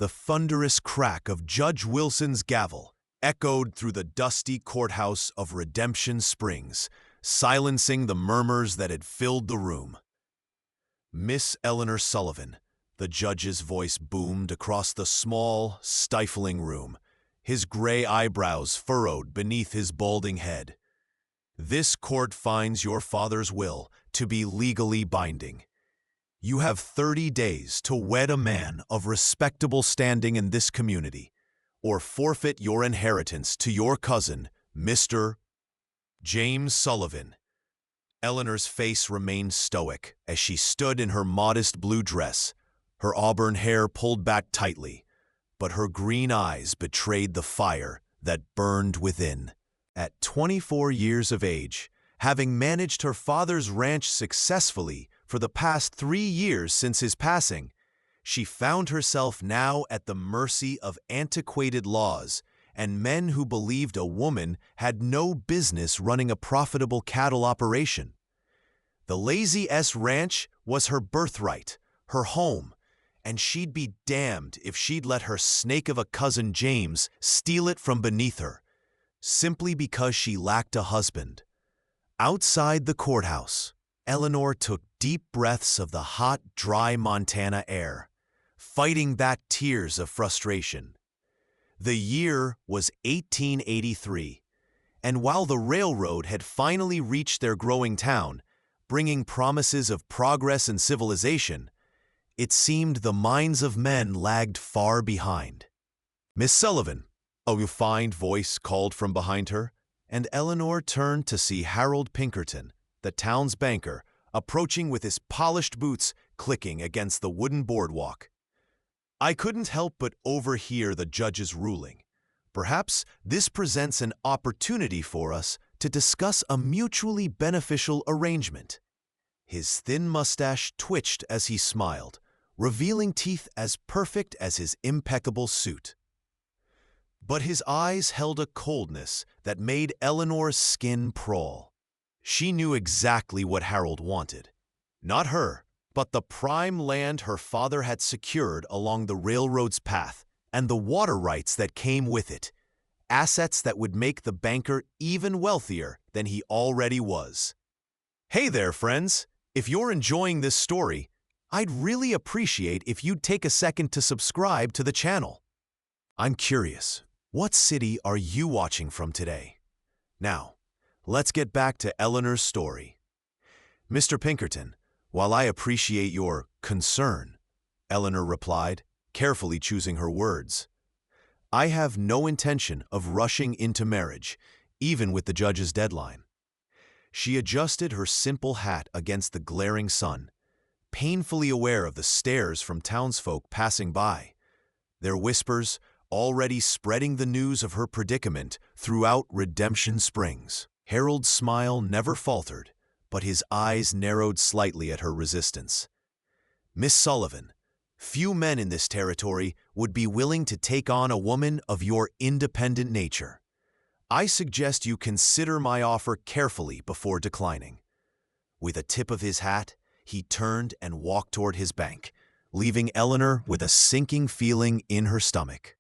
The thunderous crack of Judge Wilson's gavel echoed through the dusty courthouse of Redemption Springs, silencing the murmurs that had filled the room. "Miss Eleanor Sullivan," the judge's voice boomed across the small, stifling room, his gray eyebrows furrowed beneath his balding head. "This court finds your father's will to be legally binding. You have 30 days to wed a man of respectable standing in this community, or forfeit your inheritance to your cousin, Mr. James Sullivan." Eleanor's face remained stoic as she stood in her modest blue dress, her auburn hair pulled back tightly, but her green eyes betrayed the fire that burned within. At 24 years of age, having managed her father's ranch successfully for the past 3 years since his passing, she found herself now at the mercy of antiquated laws and men who believed a woman had no business running a profitable cattle operation. The Lazy S Ranch was her birthright, her home, and she'd be damned if she'd let her snake of a cousin James steal it from beneath her, simply because she lacked a husband. Outside the courthouse, Eleanor took deep breaths of the hot, dry Montana air, fighting back tears of frustration. The year was 1883, and while the railroad had finally reached their growing town, bringing promises of progress and civilization, it seemed the minds of men lagged far behind. "Miss Sullivan," a refined voice called from behind her, and Eleanor turned to see Harold Pinkerton, the town's banker, approaching with his polished boots clicking against the wooden boardwalk. "I couldn't help but overhear the judge's ruling. Perhaps this presents an opportunity for us to discuss a mutually beneficial arrangement." His thin mustache twitched as he smiled, revealing teeth as perfect as his impeccable suit. But his eyes held a coldness that made Eleanor's skin crawl. She knew exactly what Harold wanted. Not her, but the prime land her father had secured along the railroad's path and the water rights that came with it, assets that would make the banker even wealthier than he already was. Hey there, friends! If you're enjoying this story, I'd really appreciate if you'd take a second to subscribe to the channel. I'm curious, what city are you watching from today? Now, let's get back to Eleanor's story. "Mr. Pinkerton, while I appreciate your concern," Eleanor replied, carefully choosing her words, "I have no intention of rushing into marriage, even with the judge's deadline." She adjusted her simple hat against the glaring sun, painfully aware of the stares from townsfolk passing by, their whispers already spreading the news of her predicament throughout Redemption Springs. Harold's smile never faltered, but his eyes narrowed slightly at her resistance. "Miss Sullivan, few men in this territory would be willing to take on a woman of your independent nature. I suggest you consider my offer carefully before declining." With a tip of his hat, he turned and walked toward his bank, leaving Eleanor with a sinking feeling in her stomach.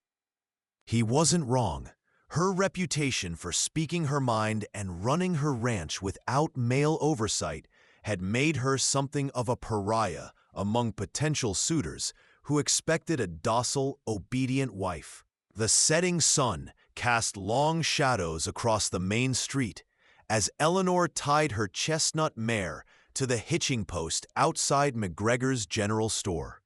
He wasn't wrong. Her reputation for speaking her mind and running her ranch without male oversight had made her something of a pariah among potential suitors who expected a docile, obedient wife. The setting sun cast long shadows across the main street as Eleanor tied her chestnut mare to the hitching post outside McGregor's General Store.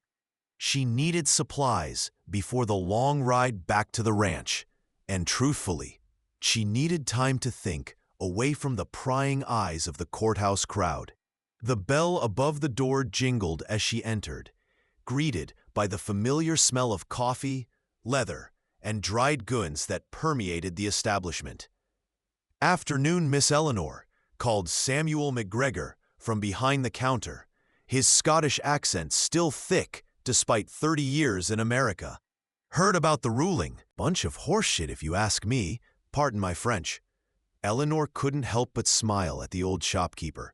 She needed supplies before the long ride back to the ranch, and truthfully, she needed time to think away from the prying eyes of the courthouse crowd. The bell above the door jingled as she entered, greeted by the familiar smell of coffee, leather, and dried goods that permeated the establishment. "Afternoon, Miss Eleanor," called Samuel McGregor from behind the counter, his Scottish accent still thick despite 30 years in America. "Heard about the ruling. Bunch of horseshit if you ask me. Pardon my French." Eleanor couldn't help but smile at the old shopkeeper,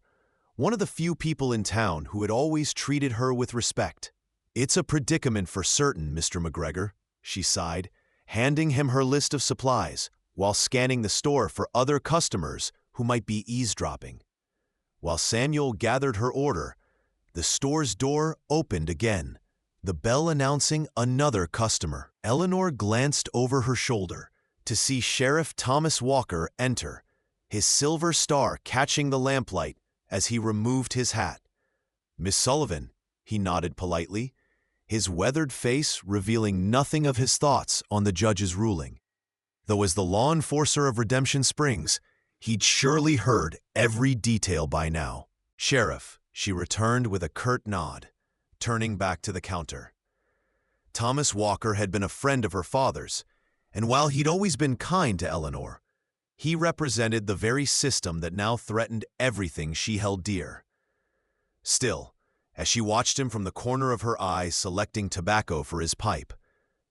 one of the few people in town who had always treated her with respect. "It's a predicament for certain, Mr. McGregor," she sighed, handing him her list of supplies while scanning the store for other customers who might be eavesdropping. While Samuel gathered her order, the store's door opened again, the bell announcing another customer. Eleanor glanced over her shoulder to see Sheriff Thomas Walker enter, his silver star catching the lamplight as he removed his hat. "Miss Sullivan," he nodded politely, his weathered face revealing nothing of his thoughts on the judge's ruling. Though as the law enforcer of Redemption Springs, he'd surely heard every detail by now. "Sheriff," she returned with a curt nod, turning back to the counter. Thomas Walker had been a friend of her father's, and while he'd always been kind to Eleanor, he represented the very system that now threatened everything she held dear. Still, as she watched him from the corner of her eye selecting tobacco for his pipe,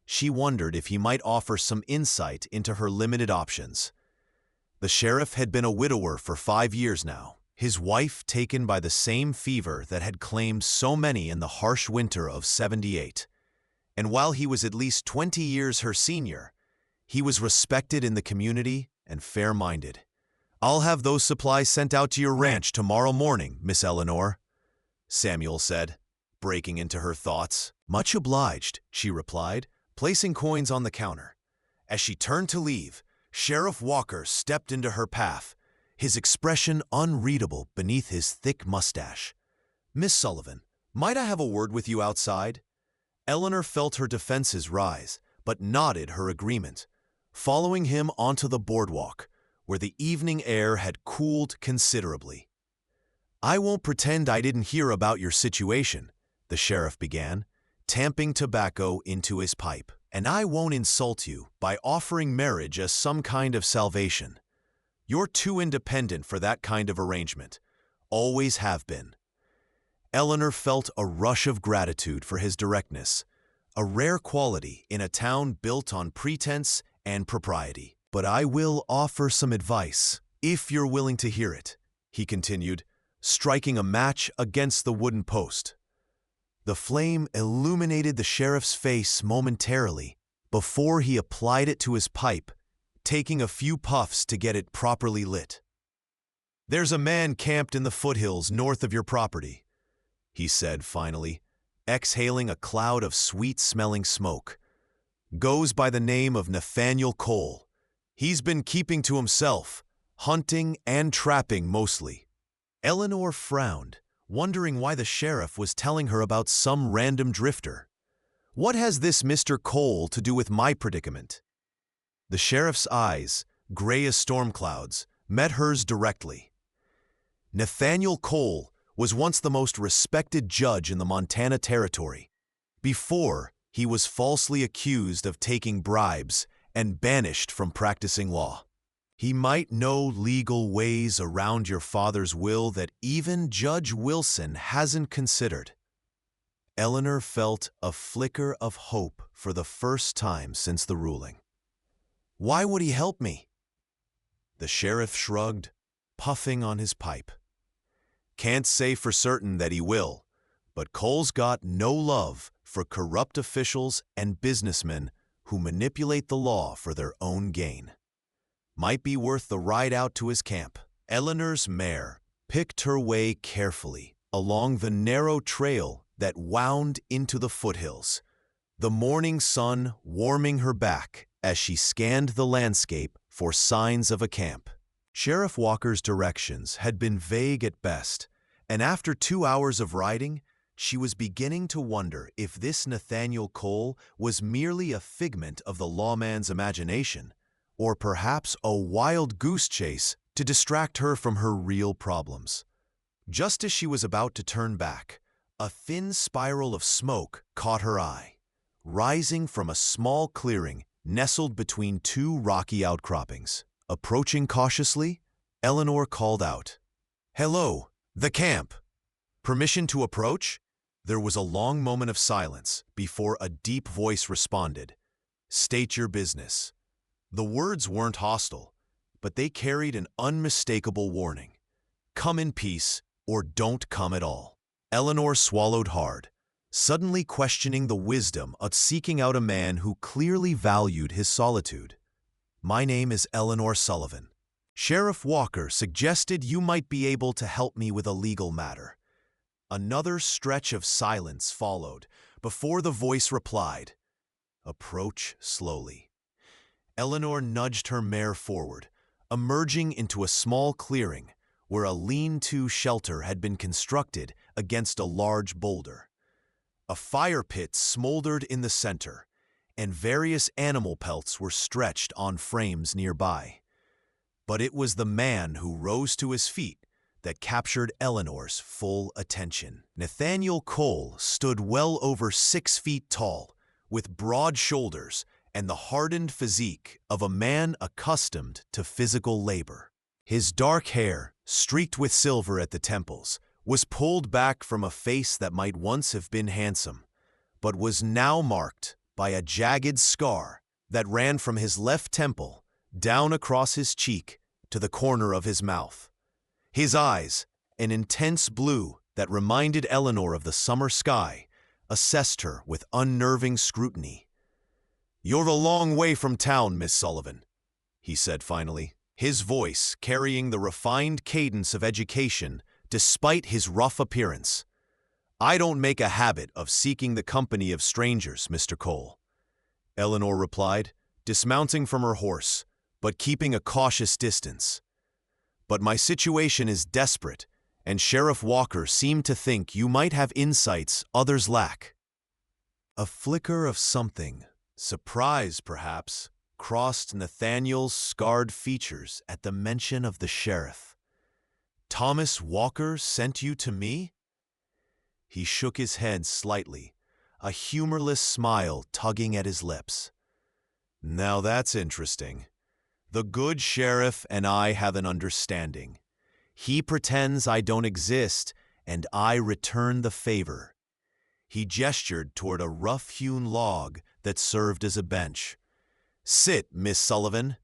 she wondered if he might offer some insight into her limited options. The sheriff had been a widower for 5 years now, his wife taken by the same fever that had claimed so many in the harsh winter of '78. And while he was at least 20 years her senior, he was respected in the community and fair-minded. "I'll have those supplies sent out to your ranch tomorrow morning, Miss Eleanor," Samuel said, breaking into her thoughts. "Much obliged," she replied, placing coins on the counter. As she turned to leave, Sheriff Walker stepped into her path, his expression unreadable beneath his thick mustache. "Miss Sullivan, might I have a word with you outside?" Eleanor felt her defenses rise, but nodded her agreement, following him onto the boardwalk, where the evening air had cooled considerably. "I won't pretend I didn't hear about your situation," the sheriff began, tamping tobacco into his pipe. "And I won't insult you by offering marriage as some kind of salvation. You're too independent for that kind of arrangement. Always have been." Eleanor felt a rush of gratitude for his directness, a rare quality in a town built on pretense and propriety. "But I will offer some advice, if you're willing to hear it," he continued, striking a match against the wooden post. The flame illuminated the sheriff's face momentarily before he applied it to his pipe, taking a few puffs to get it properly lit. "There's a man camped in the foothills north of your property," he said finally, exhaling a cloud of sweet-smelling smoke. "Goes by the name of Nathaniel Cole. He's been keeping to himself, hunting and trapping mostly." Eleanor frowned, wondering why the sheriff was telling her about some random drifter. "What has this Mr. Cole to do with my predicament?" The sheriff's eyes, gray as storm clouds, met hers directly. Nathaniel Cole was once the most respected judge in the Montana Territory, before he was falsely accused of taking bribes and banished from practicing law. "He might know legal ways around your father's will that even Judge Wilson hasn't considered." Eleanor felt a flicker of hope for the first time since the ruling. "Why would he help me?" The sheriff shrugged, puffing on his pipe. "Can't say for certain that he will, but Cole's got no love for corrupt officials and businessmen who manipulate the law for their own gain. Might be worth the ride out to his camp." Eleanor's mare picked her way carefully along the narrow trail that wound into the foothills, the morning sun warming her back as she scanned the landscape for signs of a camp. Sheriff Walker's directions had been vague at best, and after 2 hours of riding, she was beginning to wonder if this Nathaniel Cole was merely a figment of the lawman's imagination, or perhaps a wild goose chase to distract her from her real problems. Just as she was about to turn back, a thin spiral of smoke caught her eye, rising from a small clearing nestled between 2 rocky outcroppings. Approaching cautiously, Eleanor called out, "Hello, the camp! Permission to approach?" There was a long moment of silence before a deep voice responded, "State your business." The words weren't hostile, but they carried an unmistakable warning. Come in peace or don't come at all. Eleanor swallowed hard, suddenly questioning the wisdom of seeking out a man who clearly valued his solitude. "My name is Eleanor Sullivan. Sheriff Walker suggested you might be able to help me with a legal matter." Another stretch of silence followed before the voice replied, "Approach slowly." Eleanor nudged her mare forward, emerging into a small clearing where a lean-to shelter had been constructed against a large boulder. A fire pit smoldered in the center, and various animal pelts were stretched on frames nearby. But it was the man who rose to his feet that captured Eleanor's full attention. Nathaniel Cole stood well over 6 feet tall, with broad shoulders and the hardened physique of a man accustomed to physical labor. His dark hair, streaked with silver at the temples, was pulled back from a face that might once have been handsome, but was now marked by a jagged scar that ran from his left temple down across his cheek to the corner of his mouth. His eyes, an intense blue that reminded Eleanor of the summer sky, assessed her with unnerving scrutiny. "You're a long way from town, Miss Sullivan," he said finally, his voice carrying the refined cadence of education despite his rough appearance. "I don't make a habit of seeking the company of strangers, Mr. Cole," Eleanor replied, dismounting from her horse, but keeping a cautious distance. "But my situation is desperate, and Sheriff Walker seemed to think you might have insights others lack." A flicker of something, surprise perhaps, crossed Nathaniel's scarred features at the mention of the sheriff. "Thomas Walker sent you to me?" He shook his head slightly, a humorless smile tugging at his lips. "Now that's interesting. The good sheriff and I have an understanding. He pretends I don't exist, and I return the favor." He gestured toward a rough-hewn log that served as a bench. "Sit, Miss Sullivan.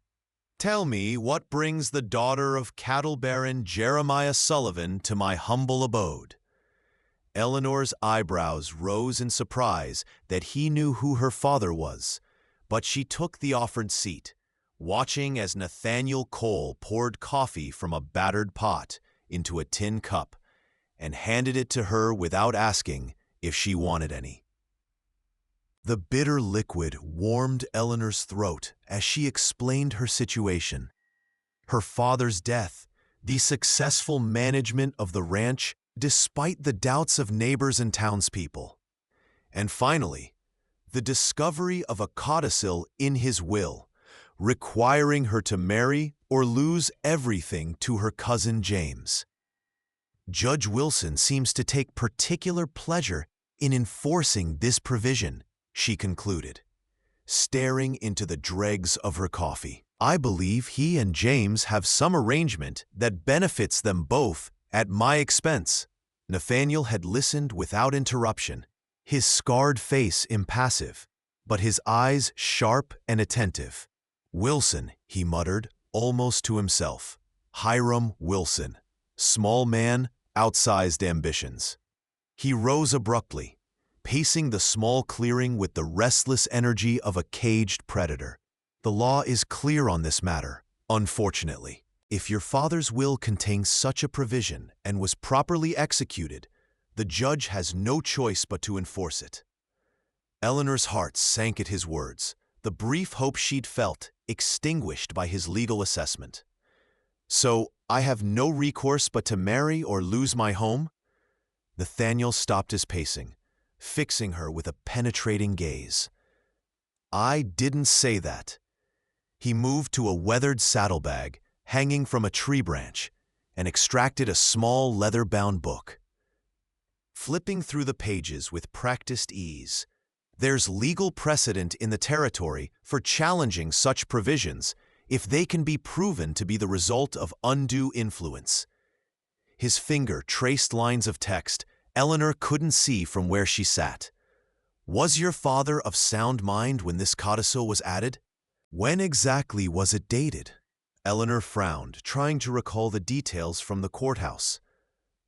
Tell me what brings the daughter of cattle baron Jeremiah Sullivan to my humble abode." Eleanor's eyebrows rose in surprise that he knew who her father was, but she took the offered seat, watching as Nathaniel Cole poured coffee from a battered pot into a tin cup and handed it to her without asking if she wanted any. The bitter liquid warmed Eleanor's throat as she explained her situation. Her father's death, the successful management of the ranch despite the doubts of neighbors and townspeople, and finally, the discovery of a codicil in his will, requiring her to marry or lose everything to her cousin James. "Judge Wilson seems to take particular pleasure in enforcing this provision," she concluded, staring into the dregs of her coffee. "I believe he and James have some arrangement that benefits them both at my expense." Nathaniel had listened without interruption, his scarred face impassive, but his eyes sharp and attentive. "Wilson," he muttered, almost to himself. "Hiram Wilson. Small man, outsized ambitions." He rose abruptly, pacing the small clearing with the restless energy of a caged predator. "The law is clear on this matter, unfortunately. If your father's will contains such a provision and was properly executed, the judge has no choice but to enforce it." Eleanor's heart sank at his words, the brief hope she'd felt extinguished by his legal assessment. "So I have no recourse but to marry or lose my home?" Nathaniel stopped his pacing, fixing her with a penetrating gaze. "I didn't say that." He moved to a weathered saddlebag hanging from a tree branch and extracted a small leather-bound book. Flipping through the pages with practiced ease, "There's legal precedent in the territory for challenging such provisions if they can be proven to be the result of undue influence." His finger traced lines of text Eleanor couldn't see from where she sat. "Was your father of sound mind when this codicil was added?" "When exactly was it dated?" Eleanor frowned, trying to recall the details from the courthouse.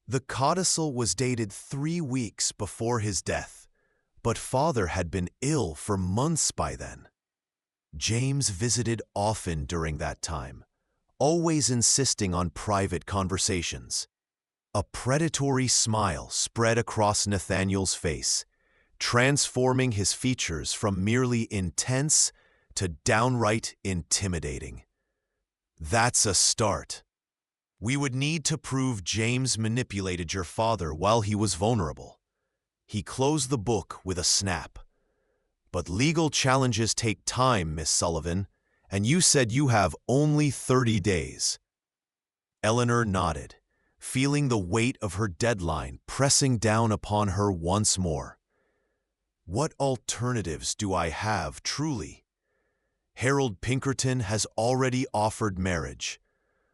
"The codicil was dated 3 weeks before his death," But father had been ill for months by then. James visited often during that time, always insisting on private conversations. A predatory smile spread across Nathaniel's face, transforming his features from merely intense to downright intimidating. That's a start. We would need to prove James manipulated your father while he was vulnerable. He closed the book with a snap. But legal challenges take time, Miss Sullivan, and you said you have only 30 days. Eleanor nodded, feeling the weight of her deadline pressing down upon her once more. What alternatives do I have, truly? Harold Pinkerton has already offered marriage,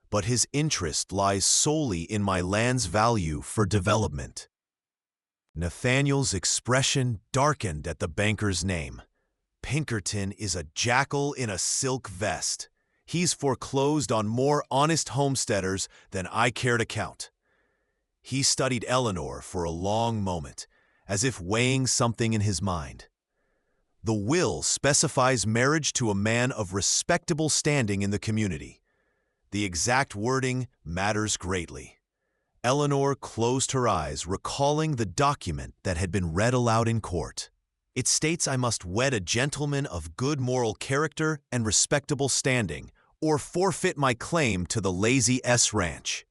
but his interest lies solely in my land's value for development. Nathaniel's expression darkened at the banker's name. Pinkerton is a jackal in a silk vest. He's foreclosed on more honest homesteaders than I care to count. He studied Eleanor for a long moment, as if weighing something in his mind. The will specifies marriage to a man of respectable standing in the community. The exact wording matters greatly. Eleanor closed her eyes, recalling the document that had been read aloud in court. It states I must wed a gentleman of good moral character and respectable standing, or forfeit my claim to the Lazy S Ranch.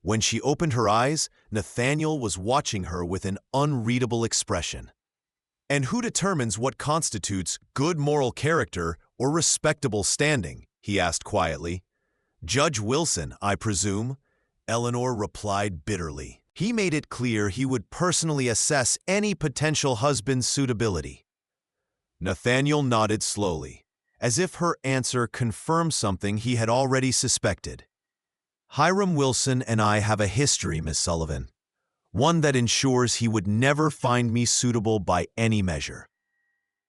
When she opened her eyes, Nathaniel was watching her with an unreadable expression. And who determines what constitutes good moral character or respectable standing? He asked quietly. Judge Wilson, I presume? Eleanor replied bitterly. He made it clear he would personally assess any potential husband's suitability. Nathaniel nodded slowly, as if her answer confirmed something he had already suspected. Hiram Wilson and I have a history, Miss Sullivan, one that ensures he would never find me suitable by any measure.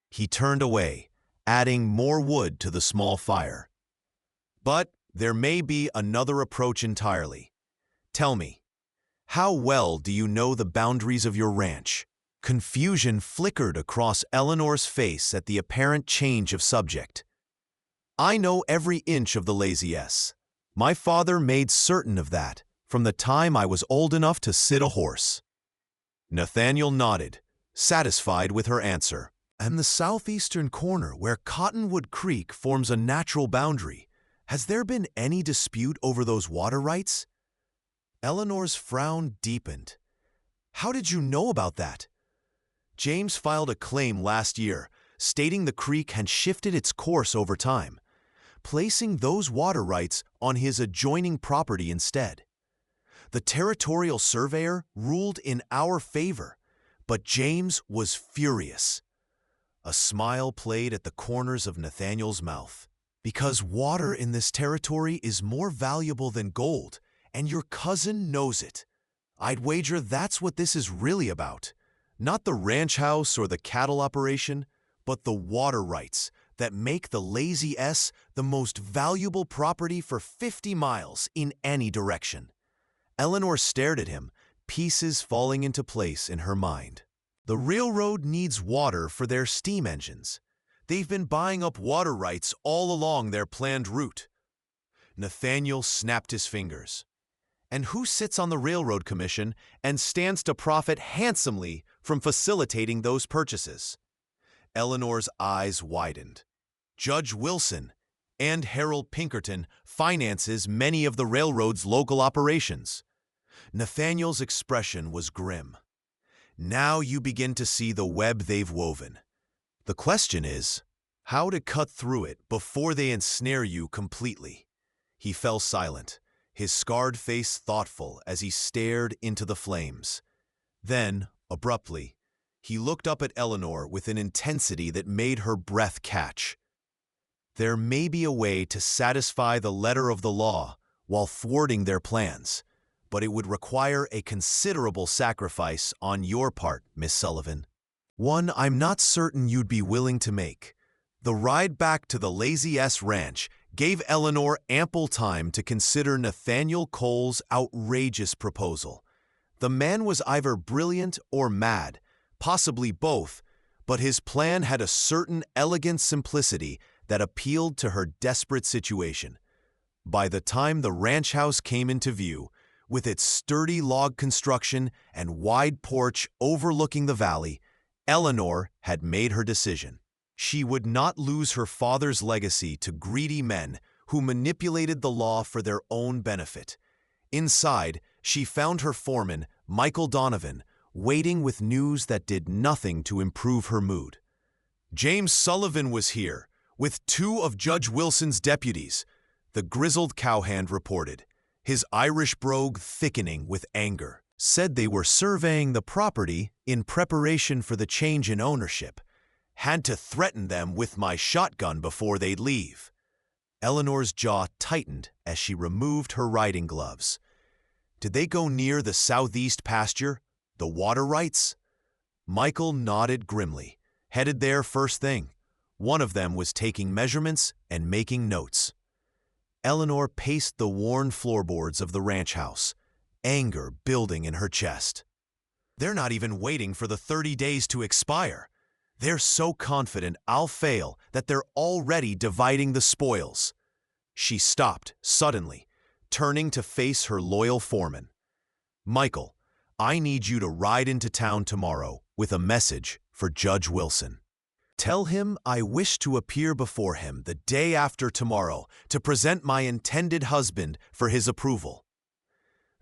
He turned away, adding more wood to the small fire. But there may be another approach entirely. Tell me, how well do you know the boundaries of your ranch? Confusion flickered across Eleanor's face at the apparent change of subject. I know every inch of the Lazy S. My father made certain of that from the time I was old enough to sit a horse. Nathaniel nodded, satisfied with her answer. And the southeastern corner where Cottonwood Creek forms a natural boundary, has there been any dispute over those water rights? Eleanor's frown deepened. How did you know about that? James filed a claim last year, stating the creek had shifted its course over time, placing those water rights on his adjoining property instead. The territorial surveyor ruled in our favor, but James was furious. A smile played at the corners of Nathaniel's mouth. Because water in this territory is more valuable than gold, and your cousin knows it. I'd wager that's what this is really about. Not the ranch house or the cattle operation, but the water rights that make the Lazy S the most valuable property for 50 miles in any direction. Eleanor stared at him, pieces falling into place in her mind. The railroad needs water for their steam engines. They've been buying up water rights all along their planned route. Nathaniel snapped his fingers. And who sits on the Railroad Commission and stands to profit handsomely from facilitating those purchases? Eleanor's eyes widened. Judge Wilson and Harold Pinkerton finances many of the railroad's local operations. Nathaniel's expression was grim. Now you begin to see the web they've woven. The question is, how to cut through it before they ensnare you completely. He fell silent, his scarred face thoughtful as he stared into the flames. Then, abruptly, he looked up at Eleanor with an intensity that made her breath catch. There may be a way to satisfy the letter of the law while thwarting their plans, but it would require a considerable sacrifice on your part, Miss Sullivan. One I'm not certain you'd be willing to make. The ride back to the Lazy S Ranch gave Eleanor ample time to consider Nathaniel Cole's outrageous proposal. The man was either brilliant or mad, possibly both, but his plan had a certain elegant simplicity that appealed to her desperate situation. By the time the ranch house came into view, with its sturdy log construction and wide porch overlooking the valley, Eleanor had made her decision. She would not lose her father's legacy to greedy men who manipulated the law for their own benefit. Inside, she found her foreman, Michael Donovan, waiting with news that did nothing to improve her mood. James Sullivan was here, with 2 of Judge Wilson's deputies, the grizzled cowhand reported, his Irish brogue thickening with anger. Said they were surveying the property in preparation for the change in ownership. Had to threaten them with my shotgun before they'd leave. Eleanor's jaw tightened as she removed her riding gloves. Did they go near the southeast pasture, the water rights? Michael nodded grimly, headed there first thing. One of them was taking measurements and making notes. Eleanor paced the worn floorboards of the ranch house, anger building in her chest. They're not even waiting for the 30 days to expire. They're so confident I'll fail that they're already dividing the spoils. She stopped suddenly, turning to face her loyal foreman. Michael, I need you to ride into town tomorrow with a message for Judge Wilson. Tell him I wish to appear before him the day after tomorrow to present my intended husband for his approval.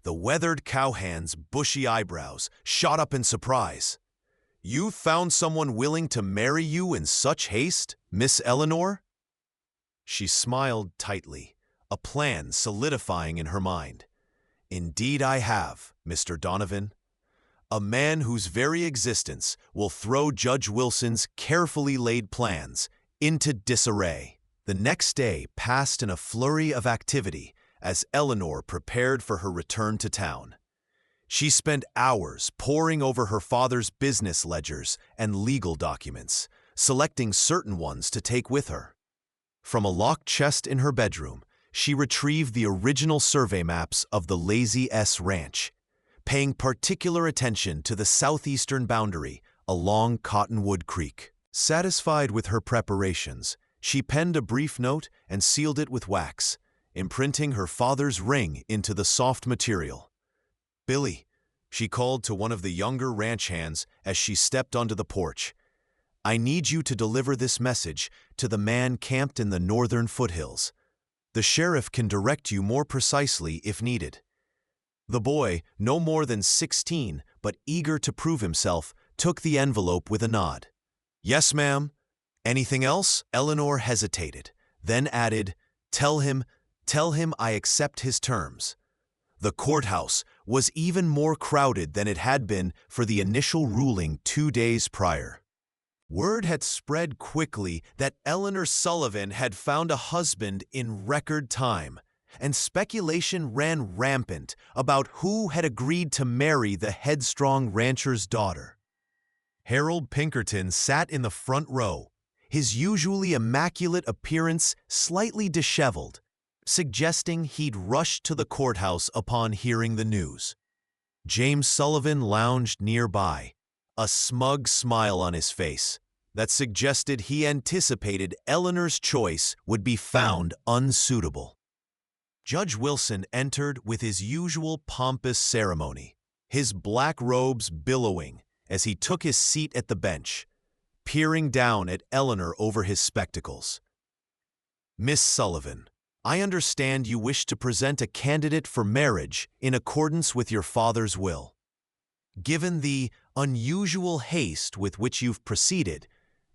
The weathered cowhand's bushy eyebrows shot up in surprise. You found someone willing to marry you in such haste, Miss Eleanor? She smiled tightly, a plan solidifying in her mind. Indeed I have, Mr. Donovan. A man whose very existence will throw Judge Wilson's carefully laid plans into disarray. The next day passed in a flurry of activity as Eleanor prepared for her return to town. She spent hours poring over her father's business ledgers and legal documents, selecting certain ones to take with her. From a locked chest in her bedroom, she retrieved the original survey maps of the Lazy S Ranch, paying particular attention to the southeastern boundary along Cottonwood Creek. Satisfied with her preparations, she penned a brief note and sealed it with wax, imprinting her father's ring into the soft material. Billy, she called to one of the younger ranch hands as she stepped onto the porch. I need you to deliver this message to the man camped in the northern foothills. The sheriff can direct you more precisely if needed. The boy, no more than 16, but eager to prove himself, took the envelope with a nod. Yes, ma'am. Anything else? Eleanor hesitated, then added, Tell him I accept his terms. The courthouse was even more crowded than it had been for the initial ruling 2 days prior. Word had spread quickly that Eleanor Sullivan had found a husband in record time, and speculation ran rampant about who had agreed to marry the headstrong rancher's daughter. Harold Pinkerton sat in the front row, his usually immaculate appearance slightly disheveled, suggesting he'd rushed to the courthouse upon hearing the news. James Sullivan lounged nearby, a smug smile on his face that suggested he anticipated Eleanor's choice would be found unsuitable. Judge Wilson entered with his usual pompous ceremony, his black robes billowing as he took his seat at the bench, peering down at Eleanor over his spectacles. Miss Sullivan, I understand you wish to present a candidate for marriage in accordance with your father's will. Given the unusual haste with which you've proceeded,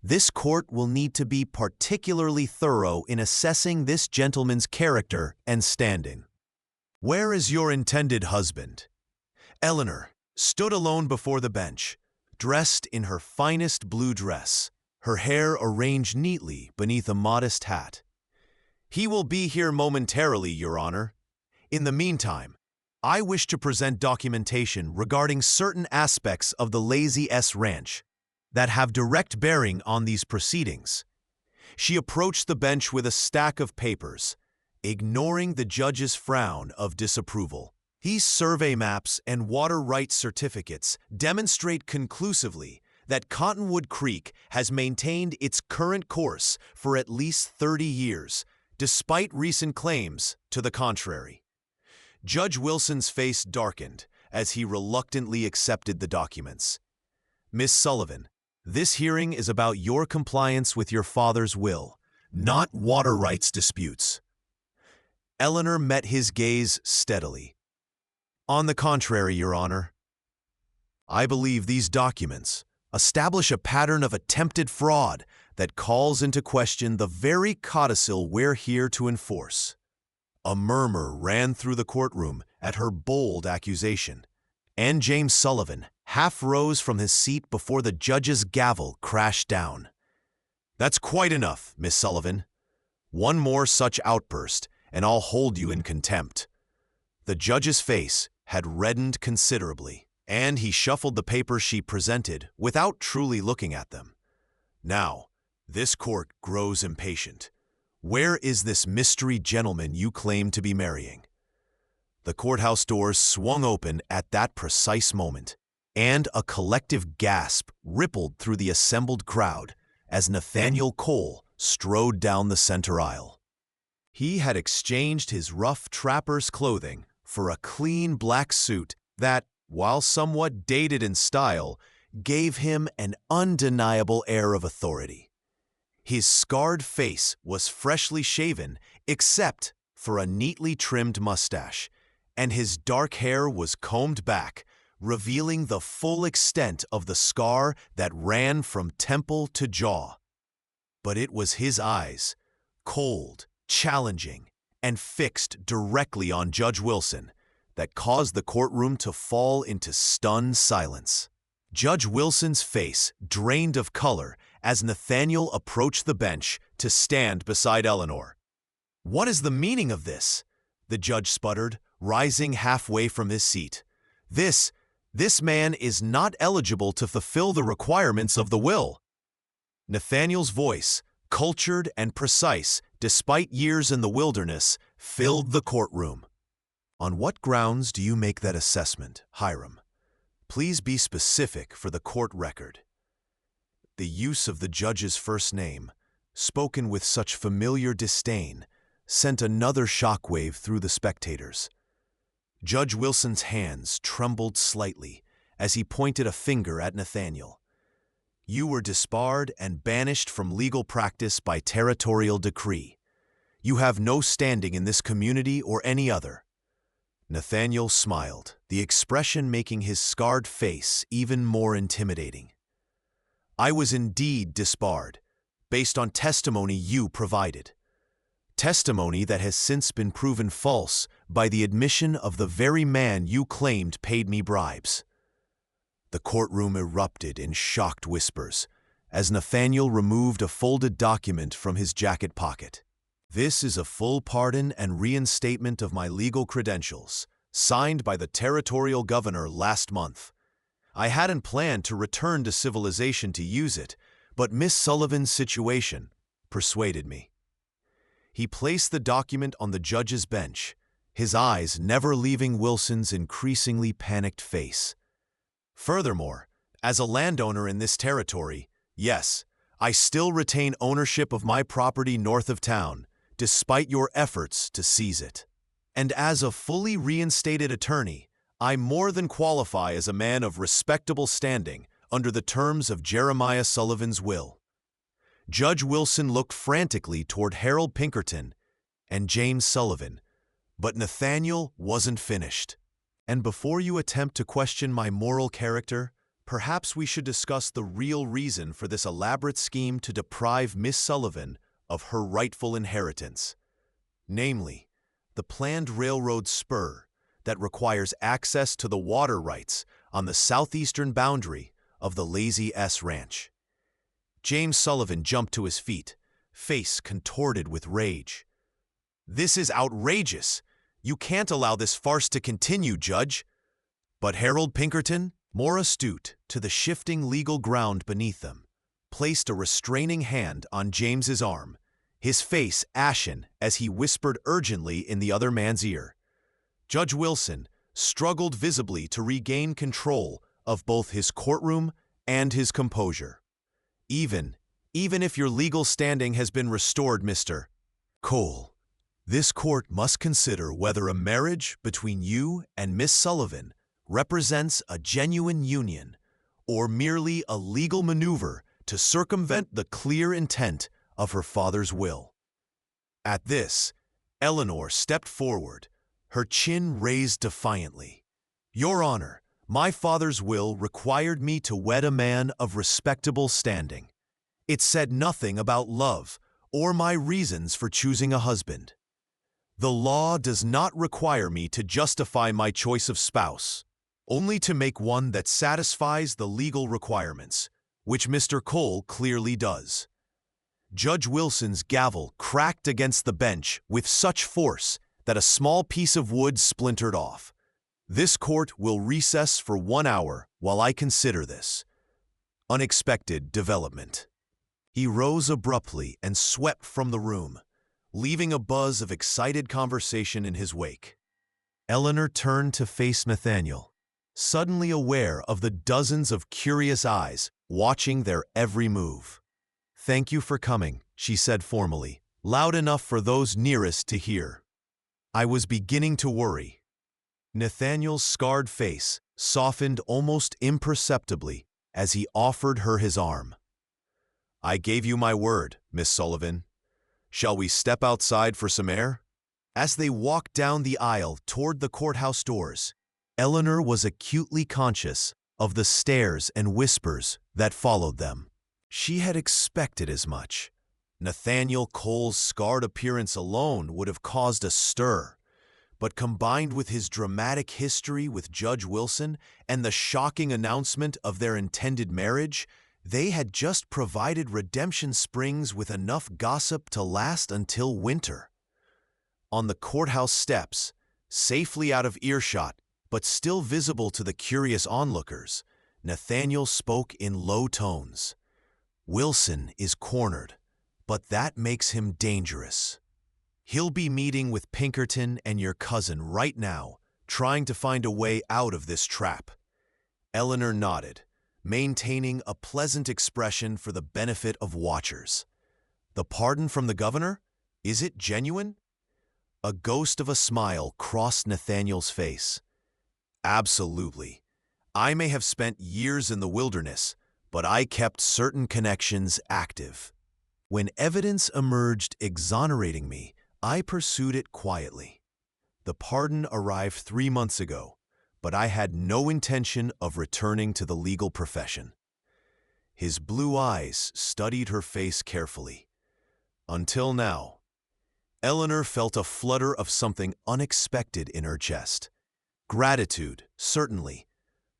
this court will need to be particularly thorough in assessing this gentleman's character and standing. Where is your intended husband? Eleanor stood alone before the bench, dressed in her finest blue dress, her hair arranged neatly beneath a modest hat. He will be here momentarily, Your Honor. In the meantime, I wish to present documentation regarding certain aspects of the Lazy S Ranch that have direct bearing on these proceedings. She approached the bench with a stack of papers, ignoring the judge's frown of disapproval. These survey maps and water rights certificates demonstrate conclusively that Cottonwood Creek has maintained its current course for at least 30 years, despite recent claims to the contrary. Judge Wilson's face darkened as he reluctantly accepted the documents. Miss Sullivan, this hearing is about your compliance with your father's will, not water rights disputes. Eleanor met his gaze steadily. On the contrary, Your Honor, I believe these documents establish a pattern of attempted fraud that calls into question the very codicil we're here to enforce. A murmur ran through the courtroom at her bold accusation, and James Sullivan half rose from his seat before the judge's gavel crashed down. That's quite enough, Miss Sullivan. One more such outburst, and I'll hold you in contempt. The judge's face had reddened considerably, and he shuffled the papers she presented without truly looking at them. Now, this court grows impatient. Where is this mystery gentleman you claim to be marrying? The courthouse doors swung open at that precise moment, and a collective gasp rippled through the assembled crowd as Nathaniel Cole strode down the center aisle. He had exchanged his rough trapper's clothing for a clean black suit that, while somewhat dated in style, gave him an undeniable air of authority. His scarred face was freshly shaven except for a neatly trimmed mustache, and his dark hair was combed back, revealing the full extent of the scar that ran from temple to jaw. But it was his eyes, cold, challenging, and fixed directly on Judge Wilson, that caused the courtroom to fall into stunned silence. Judge Wilson's face drained of color as Nathaniel approached the bench to stand beside Eleanor. "What is the meaning of this?" the judge sputtered, rising halfway from his seat. This man is not eligible to fulfill the requirements of the will." Nathaniel's voice, cultured and precise despite years in the wilderness, filled the courtroom. "On what grounds do you make that assessment, Hiram? Please be specific for the court record." The use of the judge's first name, spoken with such familiar disdain, sent another shockwave through the spectators. Judge Wilson's hands trembled slightly as he pointed a finger at Nathaniel. "You were disbarred and banished from legal practice by territorial decree. You have no standing in this community or any other." Nathaniel smiled, the expression making his scarred face even more intimidating. "I was indeed disbarred, based on testimony you provided. Testimony that has since been proven false by the admission of the very man you claimed paid me bribes." The courtroom erupted in shocked whispers as Nathaniel removed a folded document from his jacket pocket. "This is a full pardon and reinstatement of my legal credentials, signed by the territorial governor last month. I hadn't planned to return to civilization to use it, but Miss Sullivan's situation persuaded me." He placed the document on the judge's bench, his eyes never leaving Wilson's increasingly panicked face. "Furthermore, as a landowner in this territory, yes, I still retain ownership of my property north of town, despite your efforts to seize it. And as a fully reinstated attorney, I more than qualify as a man of respectable standing under the terms of Jeremiah Sullivan's will." Judge Wilson looked frantically toward Harold Pinkerton and James Sullivan, but Nathaniel wasn't finished. "And before you attempt to question my moral character, perhaps we should discuss the real reason for this elaborate scheme to deprive Miss Sullivan of her rightful inheritance. Namely, the planned railroad spur that requires access to the water rights on the southeastern boundary of the Lazy S Ranch." James Sullivan jumped to his feet, face contorted with rage. "This is outrageous! You can't allow this farce to continue, Judge." But Harold Pinkerton, more astute to the shifting legal ground beneath them, placed a restraining hand on James's arm, his face ashen as he whispered urgently in the other man's ear. Judge Wilson struggled visibly to regain control of both his courtroom and his composure. Even if your legal standing has been restored, Mr. Cole, this court must consider whether a marriage between you and Miss Sullivan represents a genuine union or merely a legal maneuver to circumvent the clear intent of her father's will. At this, Eleanor stepped forward, her chin raised defiantly. Your Honor, my father's will required me to wed a man of respectable standing. It said nothing about love or my reasons for choosing a husband. The law does not require me to justify my choice of spouse, only to make one that satisfies the legal requirements, which Mr. Cole clearly does. Judge Wilson's gavel cracked against the bench with such force that a small piece of wood splintered off. This court will recess for 1 hour while I consider this unexpected development. He rose abruptly and swept from the room, leaving a buzz of excited conversation in his wake. Eleanor turned to face Nathaniel, suddenly aware of the dozens of curious eyes watching their every move. Thank you for coming, she said formally, loud enough for those nearest to hear. I was beginning to worry. Nathaniel's scarred face softened almost imperceptibly as he offered her his arm. I gave you my word, Miss Sullivan. Shall we step outside for some air? As they walked down the aisle toward the courthouse doors, Eleanor was acutely conscious of the stares and whispers that followed them. She had expected as much. Nathaniel Cole's scarred appearance alone would have caused a stir, but combined with his dramatic history with Judge Wilson and the shocking announcement of their intended marriage, they had just provided Redemption Springs with enough gossip to last until winter. On the courthouse steps, safely out of earshot, but still visible to the curious onlookers, Nathaniel spoke in low tones. Wilson is cornered, but that makes him dangerous. He'll be meeting with Pinkerton and your cousin right now, trying to find a way out of this trap. Eleanor nodded, maintaining a pleasant expression for the benefit of watchers. The pardon from the governor? Is it genuine? A ghost of a smile crossed Nathaniel's face. Absolutely. I may have spent years in the wilderness, but I kept certain connections active. When evidence emerged exonerating me, I pursued it quietly. The pardon arrived 3 months ago, but I had no intention of returning to the legal profession. His blue eyes studied her face carefully. Until now. Eleanor felt a flutter of something unexpected in her chest. Gratitude, certainly,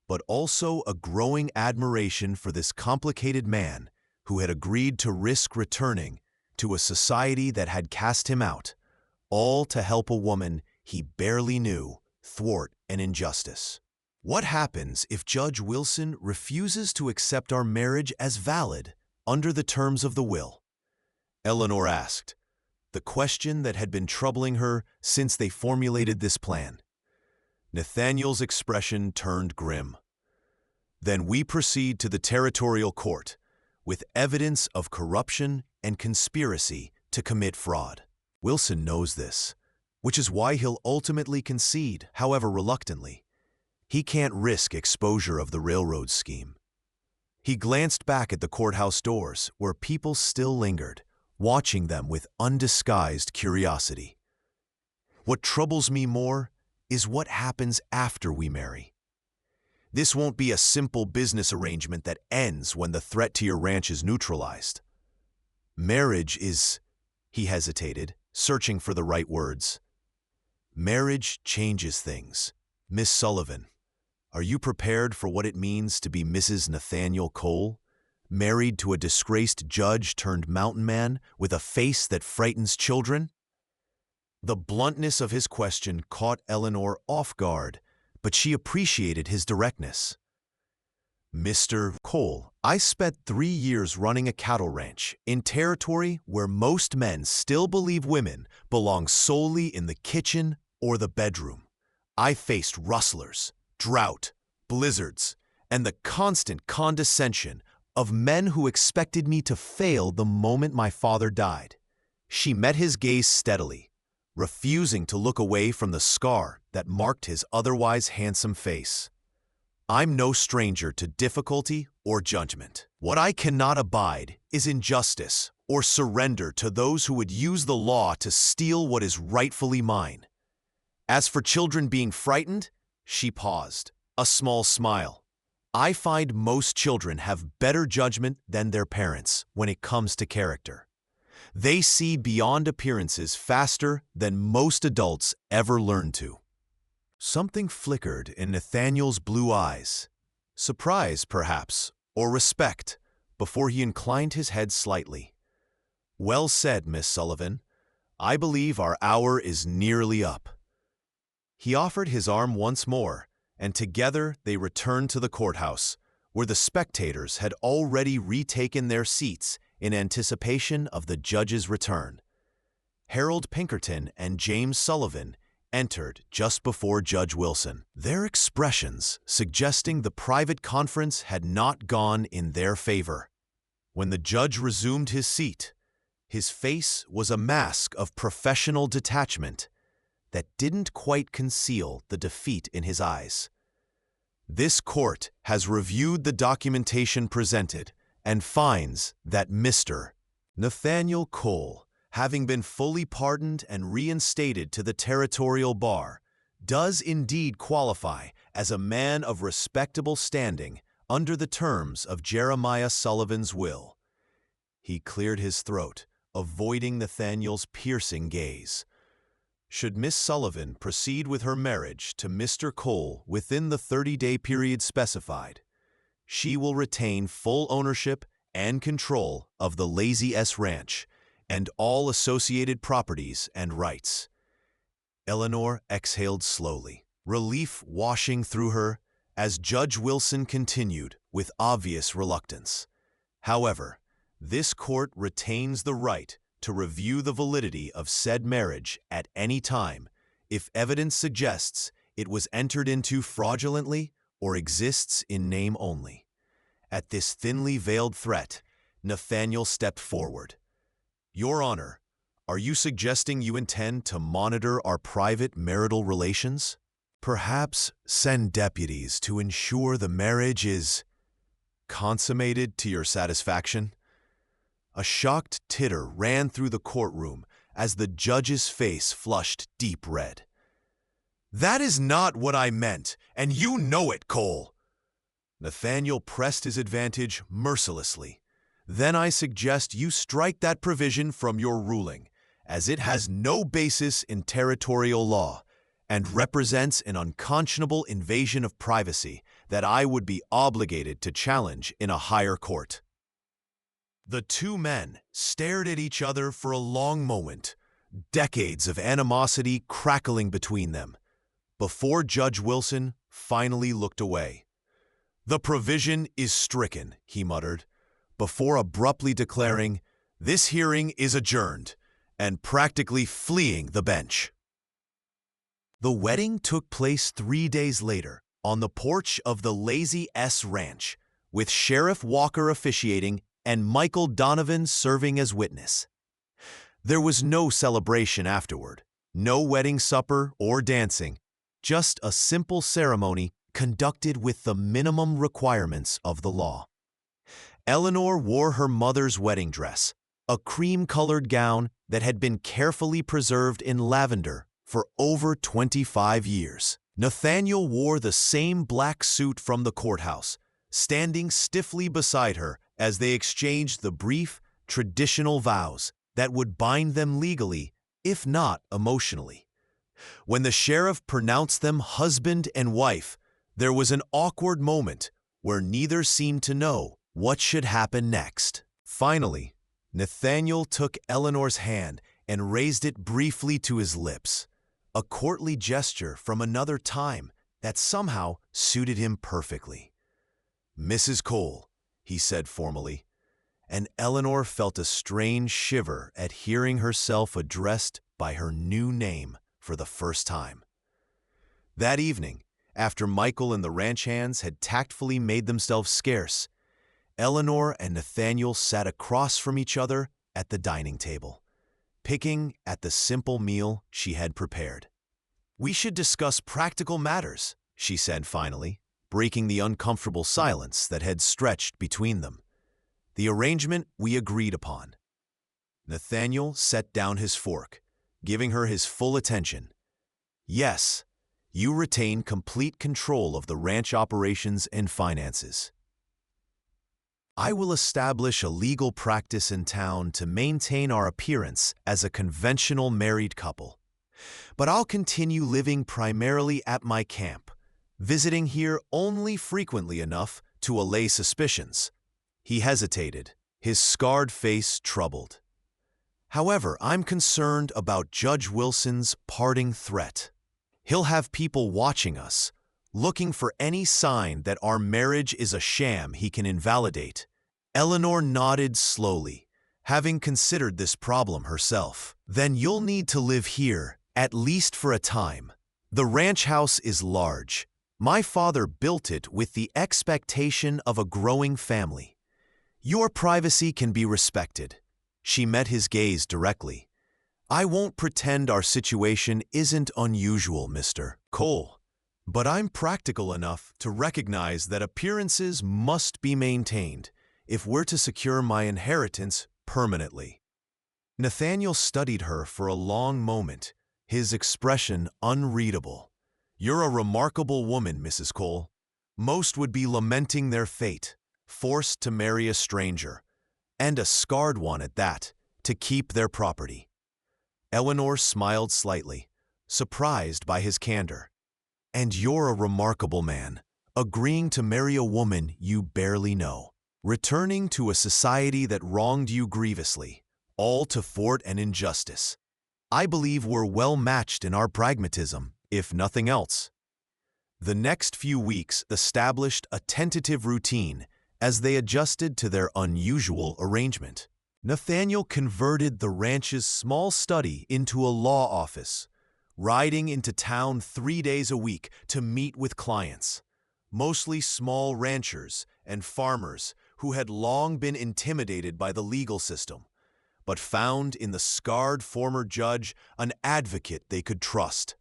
but also a growing admiration for this complicated man who had agreed to risk returning to a society that had cast him out, all to help a woman he barely knew thwart an injustice. What happens if Judge Wilson refuses to accept our marriage as valid under the terms of the will? Eleanor asked, the question that had been troubling her since they formulated this plan. Nathaniel's expression turned grim. Then we proceed to the territorial court with evidence of corruption and conspiracy to commit fraud. Wilson knows this, which is why he'll ultimately concede, however reluctantly. He can't risk exposure of the railroad scheme. He glanced back at the courthouse doors where people still lingered, watching them with undisguised curiosity. What troubles me more is what happens after we marry. This won't be a simple business arrangement that ends when the threat to your ranch is neutralized. Marriage is, he hesitated, searching for the right words. Marriage changes things. Miss Sullivan, are you prepared for what it means to be Mrs. Nathaniel Cole, married to a disgraced judge turned mountain man with a face that frightens children? The bluntness of his question caught Eleanor off guard, but she appreciated his directness. Mr. Cole, I spent 3 years running a cattle ranch in territory where most men still believe women belong solely in the kitchen or the bedroom. I faced rustlers, drought, blizzards, and the constant condescension of men who expected me to fail the moment my father died. She met his gaze steadily, refusing to look away from the scar that marked his otherwise handsome face. I'm no stranger to difficulty or judgment. What I cannot abide is injustice or surrender to those who would use the law to steal what is rightfully mine. As for children being frightened, she paused, a small smile. I find most children have better judgment than their parents when it comes to character. They see beyond appearances faster than most adults ever learn to. Something flickered in Nathaniel's blue eyes. Surprise, perhaps, or respect, before he inclined his head slightly. Well said, Miss Sullivan. I believe our hour is nearly up. He offered his arm once more, and together they returned to the courthouse, where the spectators had already retaken their seats in anticipation of the judge's return. Harold Pinkerton and James Sullivan entered just before Judge Wilson, their expressions suggesting the private conference had not gone in their favor. When the judge resumed his seat, his face was a mask of professional detachment that didn't quite conceal the defeat in his eyes. This court has reviewed the documentation presented and finds that Mr. Nathaniel Cole, having been fully pardoned and reinstated to the territorial bar, does indeed qualify as a man of respectable standing under the terms of Jeremiah Sullivan's will. He cleared his throat, avoiding Nathaniel's piercing gaze. Should Miss Sullivan proceed with her marriage to Mr. Cole within the 30-day period specified, she will retain full ownership and control of the Lazy S Ranch and all associated properties and rights. Eleanor exhaled slowly, relief washing through her as Judge Wilson continued with obvious reluctance. However, this court retains the right to review the validity of said marriage at any time if evidence suggests it was entered into fraudulently or exists in name only. At this thinly veiled threat, Nathaniel stepped forward. Your Honor, are you suggesting you intend to monitor our private marital relations? Perhaps send deputies to ensure the marriage is consummated to your satisfaction? A shocked titter ran through the courtroom as the judge's face flushed deep red. That is not what I meant, and you know it, Cole. Nathaniel pressed his advantage mercilessly. Then I suggest you strike that provision from your ruling, as it has no basis in territorial law and represents an unconscionable invasion of privacy that I would be obligated to challenge in a higher court. The two men stared at each other for a long moment, decades of animosity crackling between them, before Judge Wilson finally looked away. The provision is stricken, he muttered, before abruptly declaring, this hearing is adjourned, and practically fleeing the bench. The wedding took place 3 days later on the porch of the Lazy S Ranch, with Sheriff Walker officiating and Michael Donovan serving as witness. There was no celebration afterward, no wedding supper or dancing, just a simple ceremony conducted with the minimum requirements of the law. Eleanor wore her mother's wedding dress, a cream-colored gown that had been carefully preserved in lavender for over 25 years. Nathaniel wore the same black suit from the courthouse, standing stiffly beside her as they exchanged the brief, traditional vows that would bind them legally, if not emotionally. When the sheriff pronounced them husband and wife, there was an awkward moment where neither seemed to know what should happen next. Finally, Nathaniel took Eleanor's hand and raised it briefly to his lips, a courtly gesture from another time that somehow suited him perfectly. Mrs. Cole, he said formally, and Eleanor felt a strange shiver at hearing herself addressed by her new name for the first time. That evening, After Michael and the ranch hands had tactfully made themselves scarce, Eleanor and Nathaniel sat across from each other at the dining table, picking at the simple meal she had prepared. "We should discuss practical matters," she said finally, breaking the uncomfortable silence that had stretched between them. "The arrangement we agreed upon." Nathaniel set down his fork, giving her his full attention. "Yes, you retain complete control of the ranch operations and finances. I will establish a legal practice in town to maintain our appearance as a conventional married couple. But I'll continue living primarily at my camp, visiting here only frequently enough to allay suspicions." He hesitated, his scarred face troubled. "However, I'm concerned about Judge Wilson's parting threat. He'll have people watching us, looking for any sign that our marriage is a sham he can invalidate." Eleanor nodded slowly, having considered this problem herself. "Then you'll need to live here, at least for a time. The ranch house is large. My father built it with the expectation of a growing family. Your privacy can be respected." She met his gaze directly. "I won't pretend our situation isn't unusual, Mr. Cole, but I'm practical enough to recognize that appearances must be maintained if we're to secure my inheritance permanently." Nathaniel studied her for a long moment, his expression unreadable. "You're a remarkable woman, Mrs. Cole. Most would be lamenting their fate, forced to marry a stranger, and a scarred one at that, to keep their property." Eleanor smiled slightly, surprised by his candor. "And you're a remarkable man, agreeing to marry a woman you barely know, returning to a society that wronged you grievously, all to thwart an injustice. I believe we're well matched in our pragmatism, if nothing else." The next few weeks established a tentative routine as they adjusted to their unusual arrangement. Nathaniel converted the ranch's small study into a law office, riding into town 3 days a week to meet with clients, mostly small ranchers and farmers who had long been intimidated by the legal system, but found in the scarred former judge an advocate they could trust.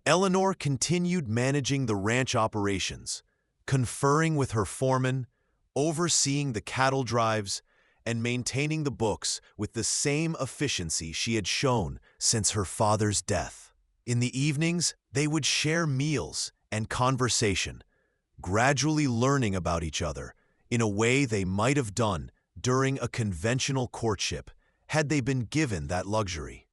Eleanor continued managing the ranch operations, conferring with her foreman, overseeing the cattle drives, and maintaining the books with the same efficiency she had shown since her father's death. In the evenings, they would share meals and conversation, gradually learning about each other in a way they might have done during a conventional courtship had they been given that luxury.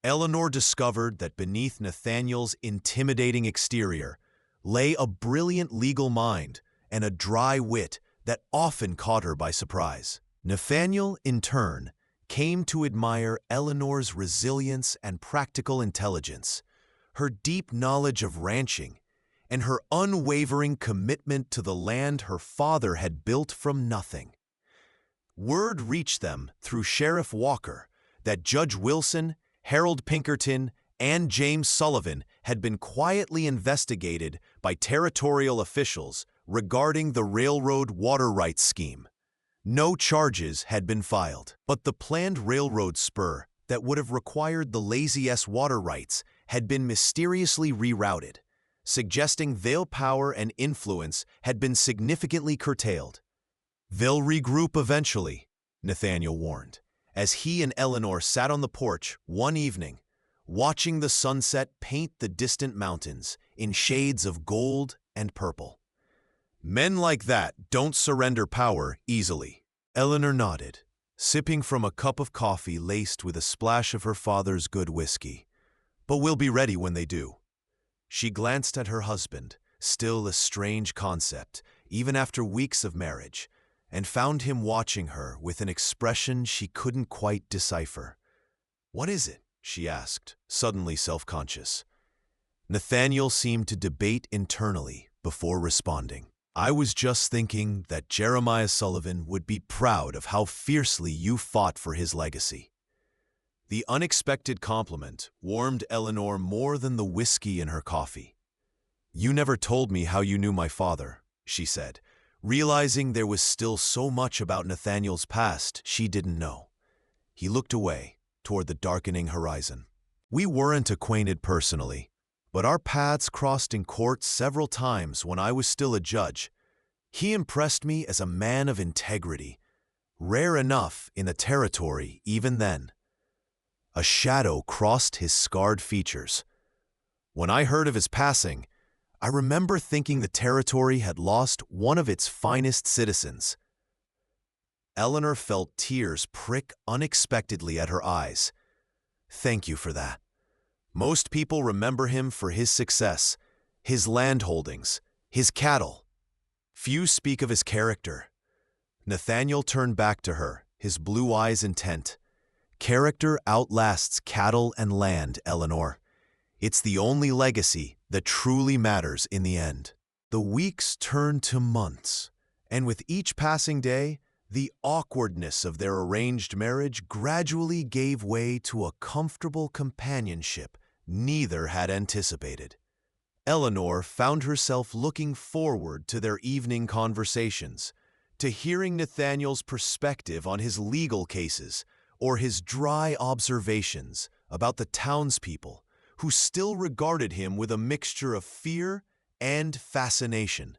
Eleanor discovered that beneath Nathaniel's intimidating exterior lay a brilliant legal mind and a dry wit that often caught her by surprise. Nathaniel, in turn, came to admire Eleanor's resilience and practical intelligence, her deep knowledge of ranching, and her unwavering commitment to the land her father had built from nothing. Word reached them through Sheriff Walker that Judge Wilson, Harold Pinkerton, and James Sullivan had been quietly investigated by territorial officials regarding the railroad water rights scheme. No charges had been filed, but the planned railroad spur that would have required the Lazy S water rights had been mysteriously rerouted, suggesting their power and influence had been significantly curtailed. "They'll regroup eventually," Nathaniel warned, as he and Eleanor sat on the porch one evening, watching the sunset paint the distant mountains in shades of gold and purple. "Men like that don't surrender power easily." Eleanor nodded, sipping from a cup of coffee laced with a splash of her father's good whiskey. "But we'll be ready when they do." She glanced at her husband, still a strange concept, even after weeks of marriage, and found him watching her with an expression she couldn't quite decipher. "What is it?" she asked, suddenly self-conscious. Nathaniel seemed to debate internally before responding. "I was just thinking that Jeremiah Sullivan would be proud of how fiercely you fought for his legacy." The unexpected compliment warmed Eleanor more than the whiskey in her coffee. "You never told me how you knew my father," she said, realizing there was still so much about Nathaniel's past she didn't know. He looked away, toward the darkening horizon. "We weren't acquainted personally, but our paths crossed in court several times when I was still a judge. He impressed me as a man of integrity, rare enough in the territory even then." A shadow crossed his scarred features. "When I heard of his passing, I remember thinking the territory had lost one of its finest citizens." Eleanor felt tears prick unexpectedly at her eyes. "Thank you for that. Most people remember him for his success, his land holdings, his cattle. Few speak of his character." Nathaniel turned back to her, his blue eyes intent. "Character outlasts cattle and land, Eleanor. It's the only legacy that truly matters in the end." The weeks turned to months, and with each passing day, the awkwardness of their arranged marriage gradually gave way to a comfortable companionship neither had anticipated. Eleanor found herself looking forward to their evening conversations, to hearing Nathaniel's perspective on his legal cases or his dry observations about the townspeople who still regarded him with a mixture of fear and fascination.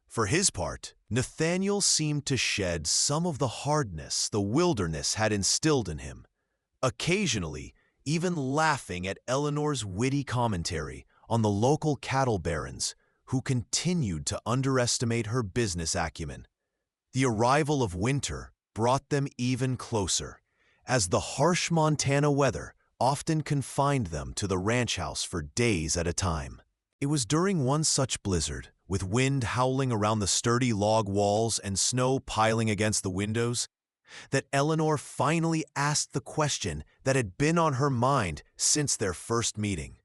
For his part, Nathaniel seemed to shed some of the hardness the wilderness had instilled in him, occasionally even laughing at Eleanor's witty commentary on the local cattle barons who continued to underestimate her business acumen. The arrival of winter brought them even closer, as the harsh Montana weather often confined them to the ranch house for days at a time. It was during one such blizzard, with wind howling around the sturdy log walls and snow piling against the windows, that Eleanor finally asked the question that had been on her mind since their first meeting.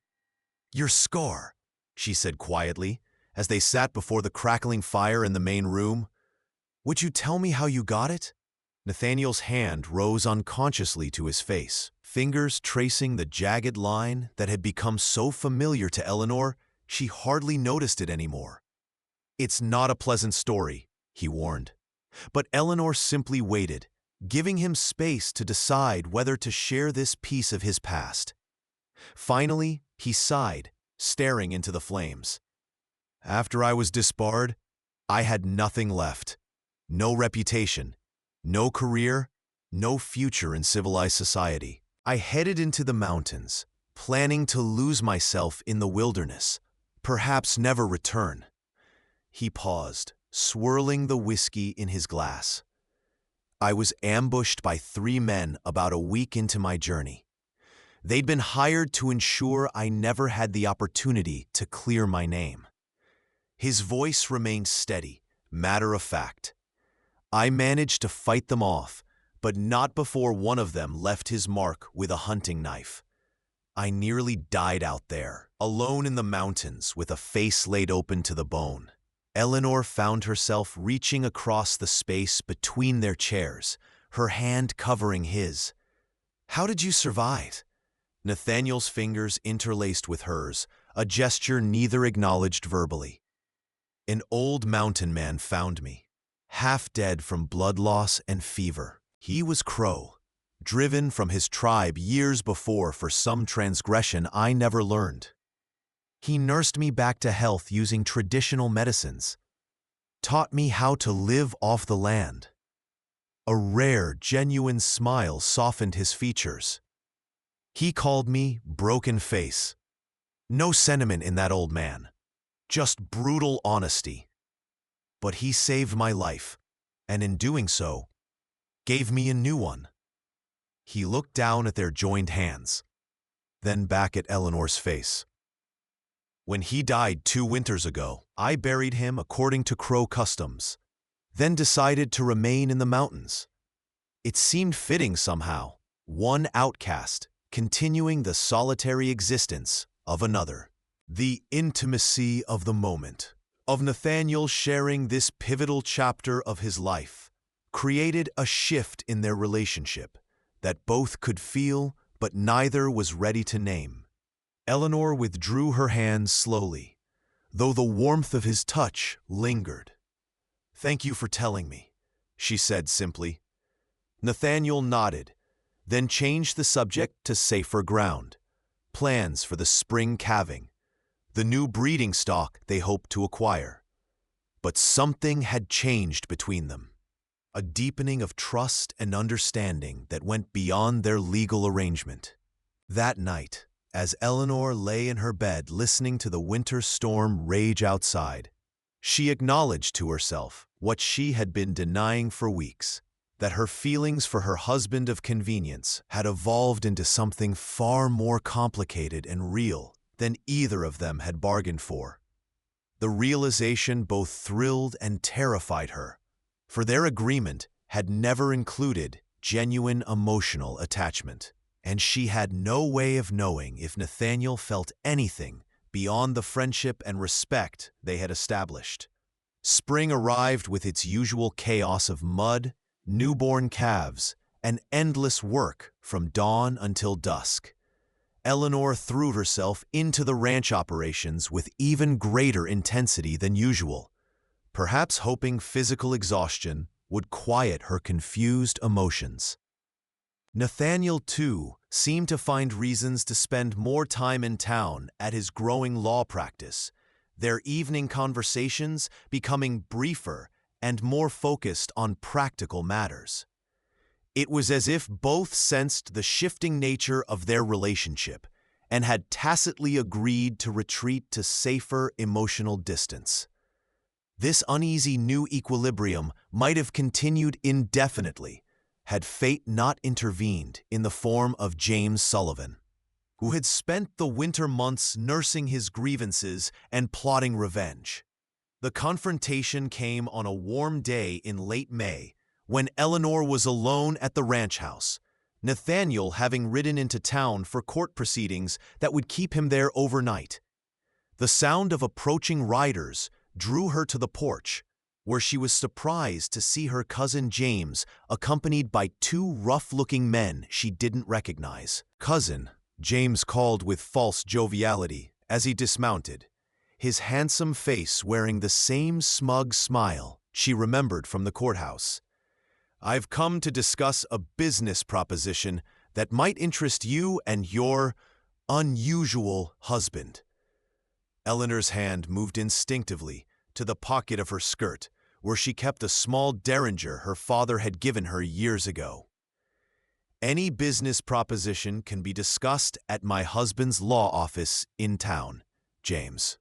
"Your scar," she said quietly, as they sat before the crackling fire in the main room. "Would you tell me how you got it?" Nathaniel's hand rose unconsciously to his face, fingers tracing the jagged line that had become so familiar to Eleanor she hardly noticed it anymore. "It's not a pleasant story," he warned. But Eleanor simply waited, giving him space to decide whether to share this piece of his past. Finally, he sighed, staring into the flames. "After I was disbarred, I had nothing left. No reputation, no career, no future in civilized society. I headed into the mountains, planning to lose myself in the wilderness, perhaps never return." He paused, swirling the whiskey in his glass. "I was ambushed by 3 men about a week into my journey. They'd been hired to ensure I never had the opportunity to clear my name." His voice remained steady, matter of fact. "I managed to fight them off, but not before one of them left his mark with a hunting knife. I nearly died out there, alone in the mountains with a face laid open to the bone." Eleanor found herself reaching across the space between their chairs, her hand covering his. "How did you survive?" Nathaniel's fingers interlaced with hers, a gesture neither acknowledged verbally. "An old mountain man found me, half dead from blood loss and fever. He was Crow, driven from his tribe years before for some transgression I never learned. He nursed me back to health using traditional medicines, taught me how to live off the land." A rare, genuine smile softened his features. "He called me Broken Face. No sentiment in that old man, just brutal honesty. But he saved my life, and in doing so, gave me a new one." He looked down at their joined hands, then back at Eleanor's face. "When he died 2 winters ago, I buried him according to Crow customs, then decided to remain in the mountains. It seemed fitting somehow, one outcast continuing the solitary existence of another." The intimacy of the moment, of Nathaniel sharing this pivotal chapter of his life, created a shift in their relationship that both could feel but neither was ready to name. Eleanor withdrew her hands slowly, though the warmth of his touch lingered. "Thank you for telling me," she said simply. Nathaniel nodded, then changed the subject to safer ground. Plans for the spring calving, the new breeding stock they hoped to acquire. But something had changed between them. A deepening of trust and understanding that went beyond their legal arrangement. That night, as Eleanor lay in her bed listening to the winter storm rage outside, she acknowledged to herself what she had been denying for weeks, that her feelings for her husband of convenience had evolved into something far more complicated and real than either of them had bargained for. The realization both thrilled and terrified her, for their agreement had never included genuine emotional attachment, and she had no way of knowing if Nathaniel felt anything beyond the friendship and respect they had established. Spring arrived with its usual chaos of mud, newborn calves, and endless work from dawn until dusk. Eleanor threw herself into the ranch operations with even greater intensity than usual, perhaps hoping physical exhaustion would quiet her confused emotions. Nathaniel, too, seemed to find reasons to spend more time in town at his growing law practice, their evening conversations becoming briefer and more focused on practical matters. It was as if both sensed the shifting nature of their relationship and had tacitly agreed to retreat to safer emotional distance. This uneasy new equilibrium might have continued indefinitely had fate not intervened in the form of James Sullivan, who had spent the winter months nursing his grievances and plotting revenge. The confrontation came on a warm day in late May, when Eleanor was alone at the ranch house, Nathaniel having ridden into town for court proceedings that would keep him there overnight. The sound of approaching riders drew her to the porch, where she was surprised to see her cousin James accompanied by two rough-looking men she didn't recognize. "Cousin," James called with false joviality as he dismounted, his handsome face wearing the same smug smile she remembered from the courthouse. "I've come to discuss a business proposition that might interest you and your unusual husband." Eleanor's hand moved instinctively to the pocket of her skirt, where she kept a small derringer her father had given her years ago. "Any business proposition can be discussed at my husband's law office in town, James."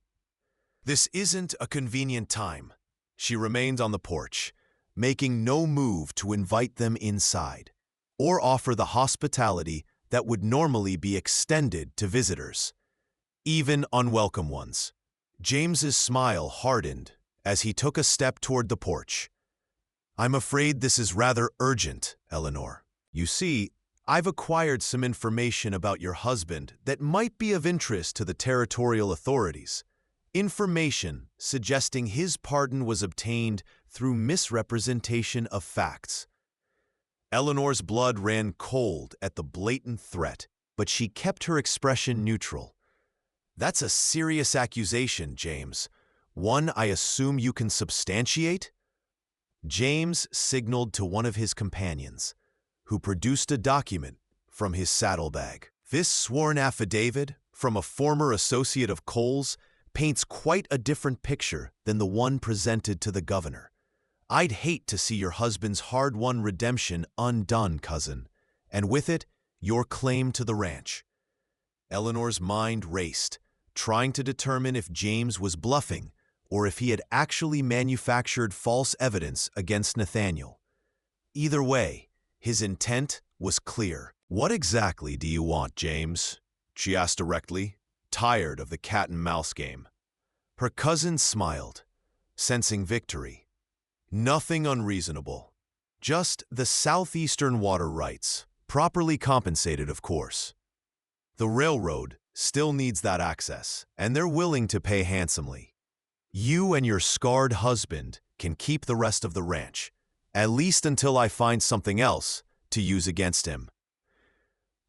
"This isn't a convenient time." She remained on the porch, making no move to invite them inside, or offer the hospitality that would normally be extended to visitors, even unwelcome ones. James's smile hardened as he took a step toward the porch. "I'm afraid this is rather urgent, Eleanor. You see, I've acquired some information about your husband that might be of interest to the territorial authorities. Information suggesting his pardon was obtained through misrepresentation of facts." Eleanor's blood ran cold at the blatant threat, but she kept her expression neutral. "That's a serious accusation, James. One I assume you can substantiate?" James signaled to one of his companions, who produced a document from his saddlebag. This sworn affidavit from a former associate of Cole's paints quite a different picture than the one presented to the governor. "I'd hate to see your husband's hard-won redemption undone, cousin, and with it, your claim to the ranch." Eleanor's mind raced, trying to determine if James was bluffing or if he had actually manufactured false evidence against Nathaniel. Either way, his intent was clear. "What exactly do you want, James?" she asked directly, tired of the cat-and-mouse game. Her cousin smiled, sensing victory. "Nothing unreasonable. Just the southeastern water rights, properly compensated, of course. The railroad still needs that access, and they're willing to pay handsomely. You and your scarred husband can keep the rest of the ranch, at least until I find something else to use against him."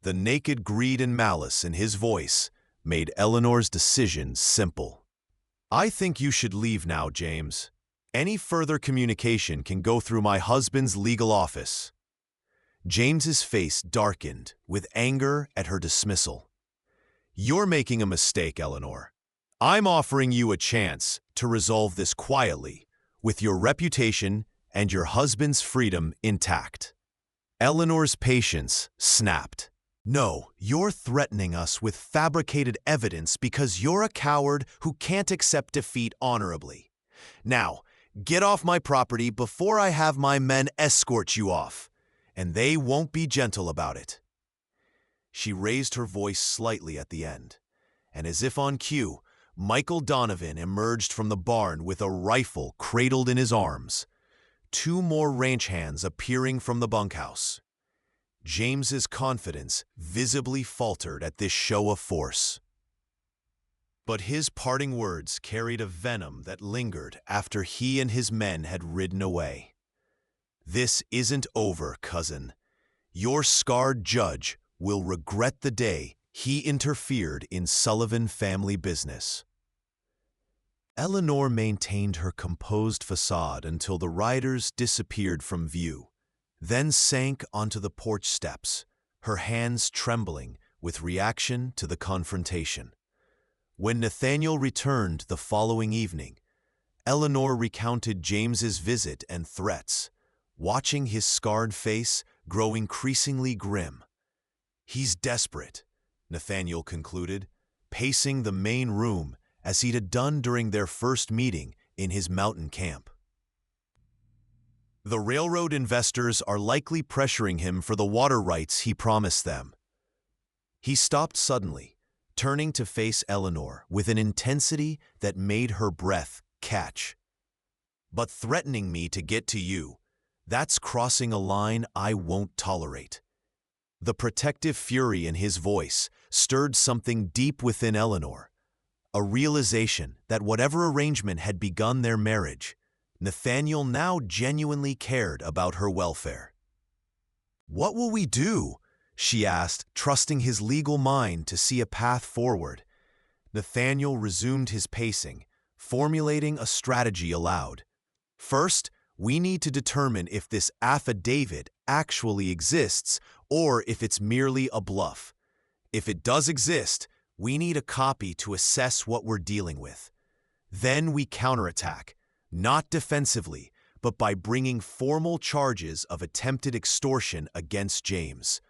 The naked greed and malice in his voice made Eleanor's decision simple. I think you should leave now, James. Any further communication can go through my husband's legal office. James's face darkened with anger at her dismissal. You're making a mistake, Eleanor. I'm offering you a chance to resolve this quietly, with your reputation and your husband's freedom intact. Eleanor's patience snapped. No, you're threatening us with fabricated evidence because you're a coward who can't accept defeat honorably. Now, get off my property before I have my men escort you off, and they won't be gentle about it. She raised her voice slightly at the end, and as if on cue, Michael Donovan emerged from the barn with a rifle cradled in his arms, 2 more ranch hands appearing from the bunkhouse. James's confidence visibly faltered at this show of force. But his parting words carried a venom that lingered after he and his men had ridden away. This isn't over, cousin. Your scarred judge will regret the day he interfered in Sullivan family business. Eleanor maintained her composed facade until the riders disappeared from view, then sank onto the porch steps, her hands trembling with reaction to the confrontation. When Nathaniel returned the following evening, Eleanor recounted James's visit and threats, watching his scarred face grow increasingly grim. He's desperate, Nathaniel concluded, pacing the main room as he'd done during their first meeting in his mountain camp. The railroad investors are likely pressuring him for the water rights he promised them. He stopped suddenly, turning to face Eleanor with an intensity that made her breath catch. But threatening me to get to you, that's crossing a line I won't tolerate. The protective fury in his voice stirred something deep within Eleanor, a realization that whatever arrangement had begun their marriage, Nathaniel now genuinely cared about her welfare. "What will we do?" she asked, trusting his legal mind to see a path forward. Nathaniel resumed his pacing, formulating a strategy aloud. "First, we need to determine if this affidavit actually exists or if it's merely a bluff. If it does exist, we need a copy to assess what we're dealing with. Then we counterattack, not defensively, but by bringing formal charges of attempted extortion against James."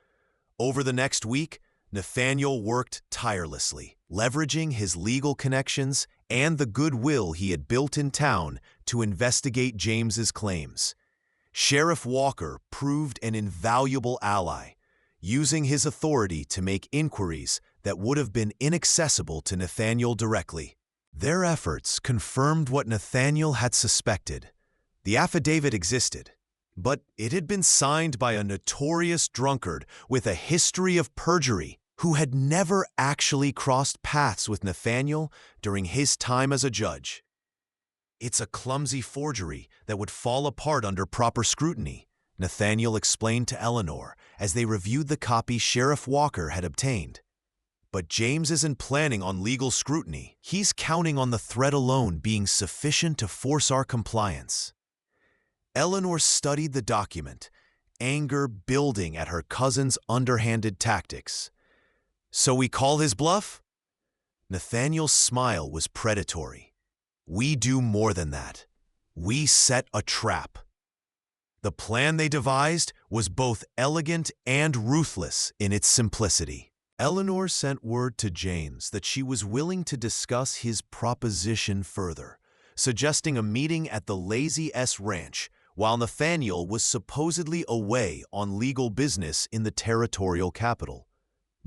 Over the next week, Nathaniel worked tirelessly, leveraging his legal connections and the goodwill he had built in town to investigate James's claims. Sheriff Walker proved an invaluable ally, using his authority to make inquiries that would have been inaccessible to Nathaniel directly. Their efforts confirmed what Nathaniel had suspected. The affidavit existed, but it had been signed by a notorious drunkard with a history of perjury who had never actually crossed paths with Nathaniel during his time as a judge. "It's a clumsy forgery that would fall apart under proper scrutiny," Nathaniel explained to Eleanor as they reviewed the copy Sheriff Walker had obtained. "But James isn't planning on legal scrutiny. He's counting on the threat alone being sufficient to force our compliance." Eleanor studied the document, anger building at her cousin's underhanded tactics. "So we call his bluff?" Nathaniel's smile was predatory. "We do more than that. We set a trap." The plan they devised was both elegant and ruthless in its simplicity. Eleanor sent word to James that she was willing to discuss his proposition further, suggesting a meeting at the Lazy S Ranch while Nathaniel was supposedly away on legal business in the territorial capital.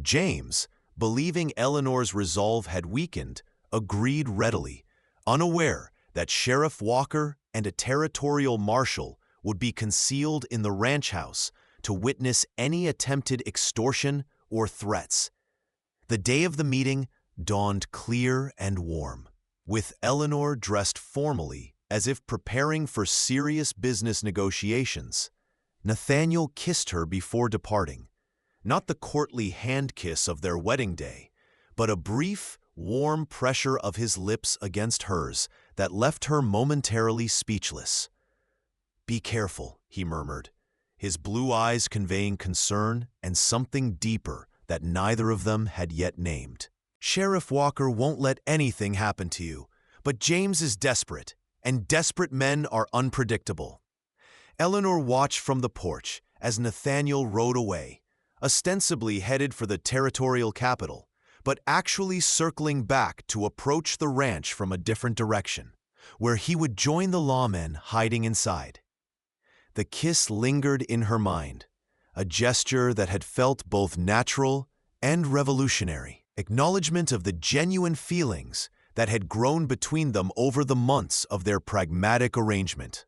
James, believing Eleanor's resolve had weakened, agreed readily, unaware that Sheriff Walker and a territorial marshal would be concealed in the ranch house to witness any attempted extortion or threats. The day of the meeting dawned clear and warm, with Eleanor dressed formally as if preparing for serious business negotiations. Nathaniel kissed her before departing, not the courtly hand kiss of their wedding day, but a brief, warm pressure of his lips against hers that left her momentarily speechless. "Be careful," he murmured, his blue eyes conveying concern and something deeper that neither of them had yet named. "Sheriff Walker won't let anything happen to you, but James is desperate, and desperate men are unpredictable." Eleanor watched from the porch as Nathaniel rode away, ostensibly headed for the territorial capital, but actually circling back to approach the ranch from a different direction, where he would join the lawmen hiding inside. The kiss lingered in her mind, a gesture that had felt both natural and revolutionary, acknowledgement of the genuine feelings that had grown between them over the months of their pragmatic arrangement.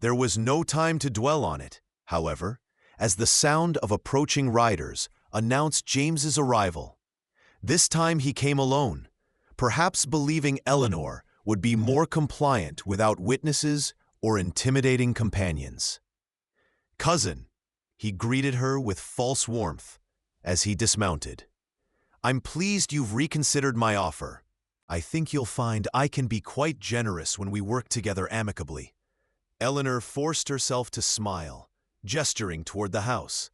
There was no time to dwell on it, however, as the sound of approaching riders announced James's arrival. This time he came alone, perhaps believing Eleanor would be more compliant without witnesses or intimidating companions. "Cousin," he greeted her with false warmth as he dismounted. "I'm pleased you've reconsidered my offer. I think you'll find I can be quite generous when we work together amicably." Eleanor forced herself to smile, gesturing toward the house.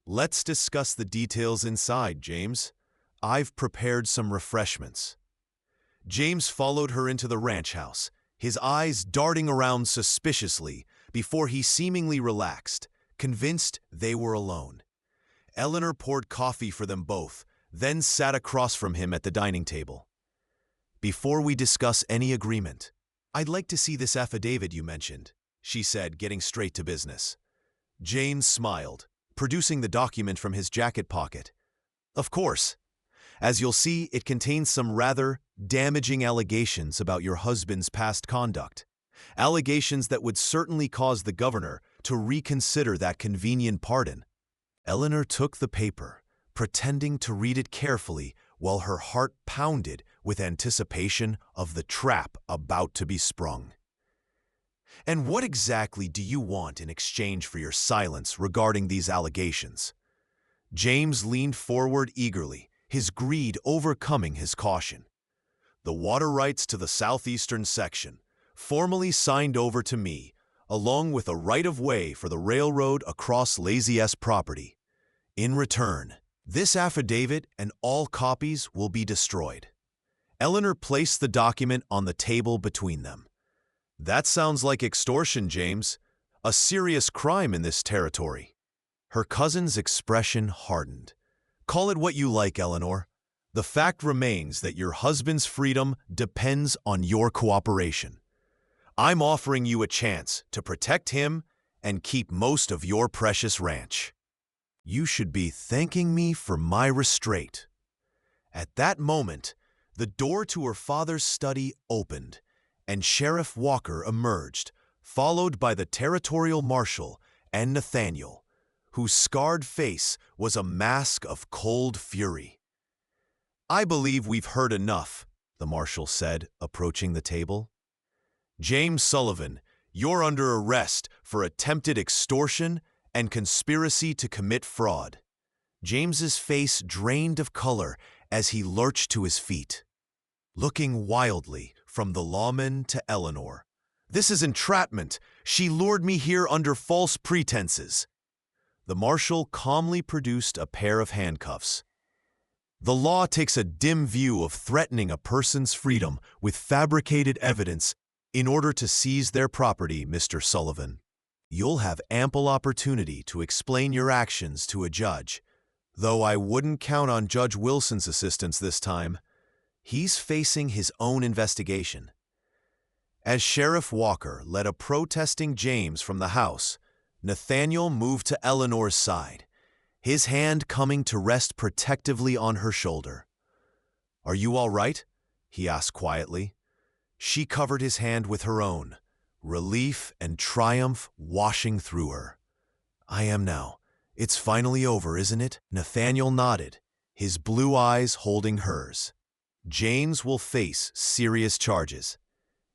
"Let's discuss the details inside, James. I've prepared some refreshments." James followed her into the ranch house, his eyes darting around suspiciously before he seemingly relaxed, convinced they were alone. Eleanor poured coffee for them both, then sat across from him at the dining table. "Before we discuss any agreement, I'd like to see this affidavit you mentioned," she said, getting straight to business. James smiled, producing the document from his jacket pocket. "Of course. As you'll see, it contains some rather damaging allegations about your husband's past conduct. Allegations that would certainly cause the governor to reconsider that convenient pardon." Eleanor took the paper, pretending to read it carefully while her heart pounded with anticipation of the trap about to be sprung. "And what exactly do you want in exchange for your silence regarding these allegations?" James leaned forward eagerly, his greed overcoming his caution. "The water rights to the southeastern section, formally signed over to me, along with a right-of-way for the railroad across Lazy S property. In return, this affidavit and all copies will be destroyed." Eleanor placed the document on the table between them. "That sounds like extortion, James, a serious crime in this territory." Her cousin's expression hardened. "Call it what you like, Eleanor. The fact remains that your husband's freedom depends on your cooperation. I'm offering you a chance to protect him and keep most of your precious ranch. You should be thanking me for my restraint." At that moment, the door to her father's study opened, and Sheriff Walker emerged, followed by the territorial marshal and Nathaniel, whose scarred face was a mask of cold fury. "I believe we've heard enough," the marshal said, approaching the table. "James Sullivan, you're under arrest for attempted extortion and conspiracy to commit fraud." James's face drained of color as he lurched to his feet, looking wildly from the lawman to Eleanor. "This is entrapment. She lured me here under false pretenses." The marshal calmly produced a pair of handcuffs. "The law takes a dim view of threatening a person's freedom with fabricated evidence in order to seize their property, Mr. Sullivan. You'll have ample opportunity to explain your actions to a judge, though I wouldn't count on Judge Wilson's assistance this time. He's facing his own investigation." As Sheriff Walker led a protesting James from the house, Nathaniel moved to Eleanor's side, his hand coming to rest protectively on her shoulder. "Are you all right?" he asked quietly. She covered his hand with her own, relief and triumph washing through her. "I am now. It's finally over, isn't it?" Nathaniel nodded, his blue eyes holding hers. "James will face serious charges,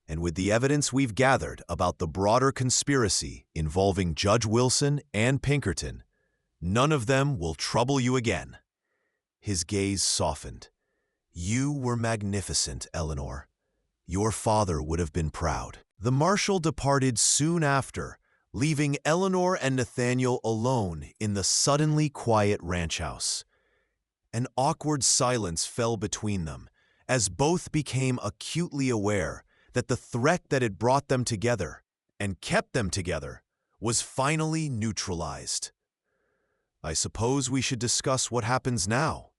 and with the evidence we've gathered about the broader conspiracy involving Judge Wilson and Pinkerton, none of them will trouble you again." His gaze softened, You were magnificent, Eleanor. Your father would have been proud. The marshal departed soon after, leaving Eleanor and Nathaniel alone in the suddenly quiet ranch house. An awkward silence fell between them, as both became acutely aware that the threat that had brought them together and kept them together was finally neutralized. "I suppose we should discuss what happens now,"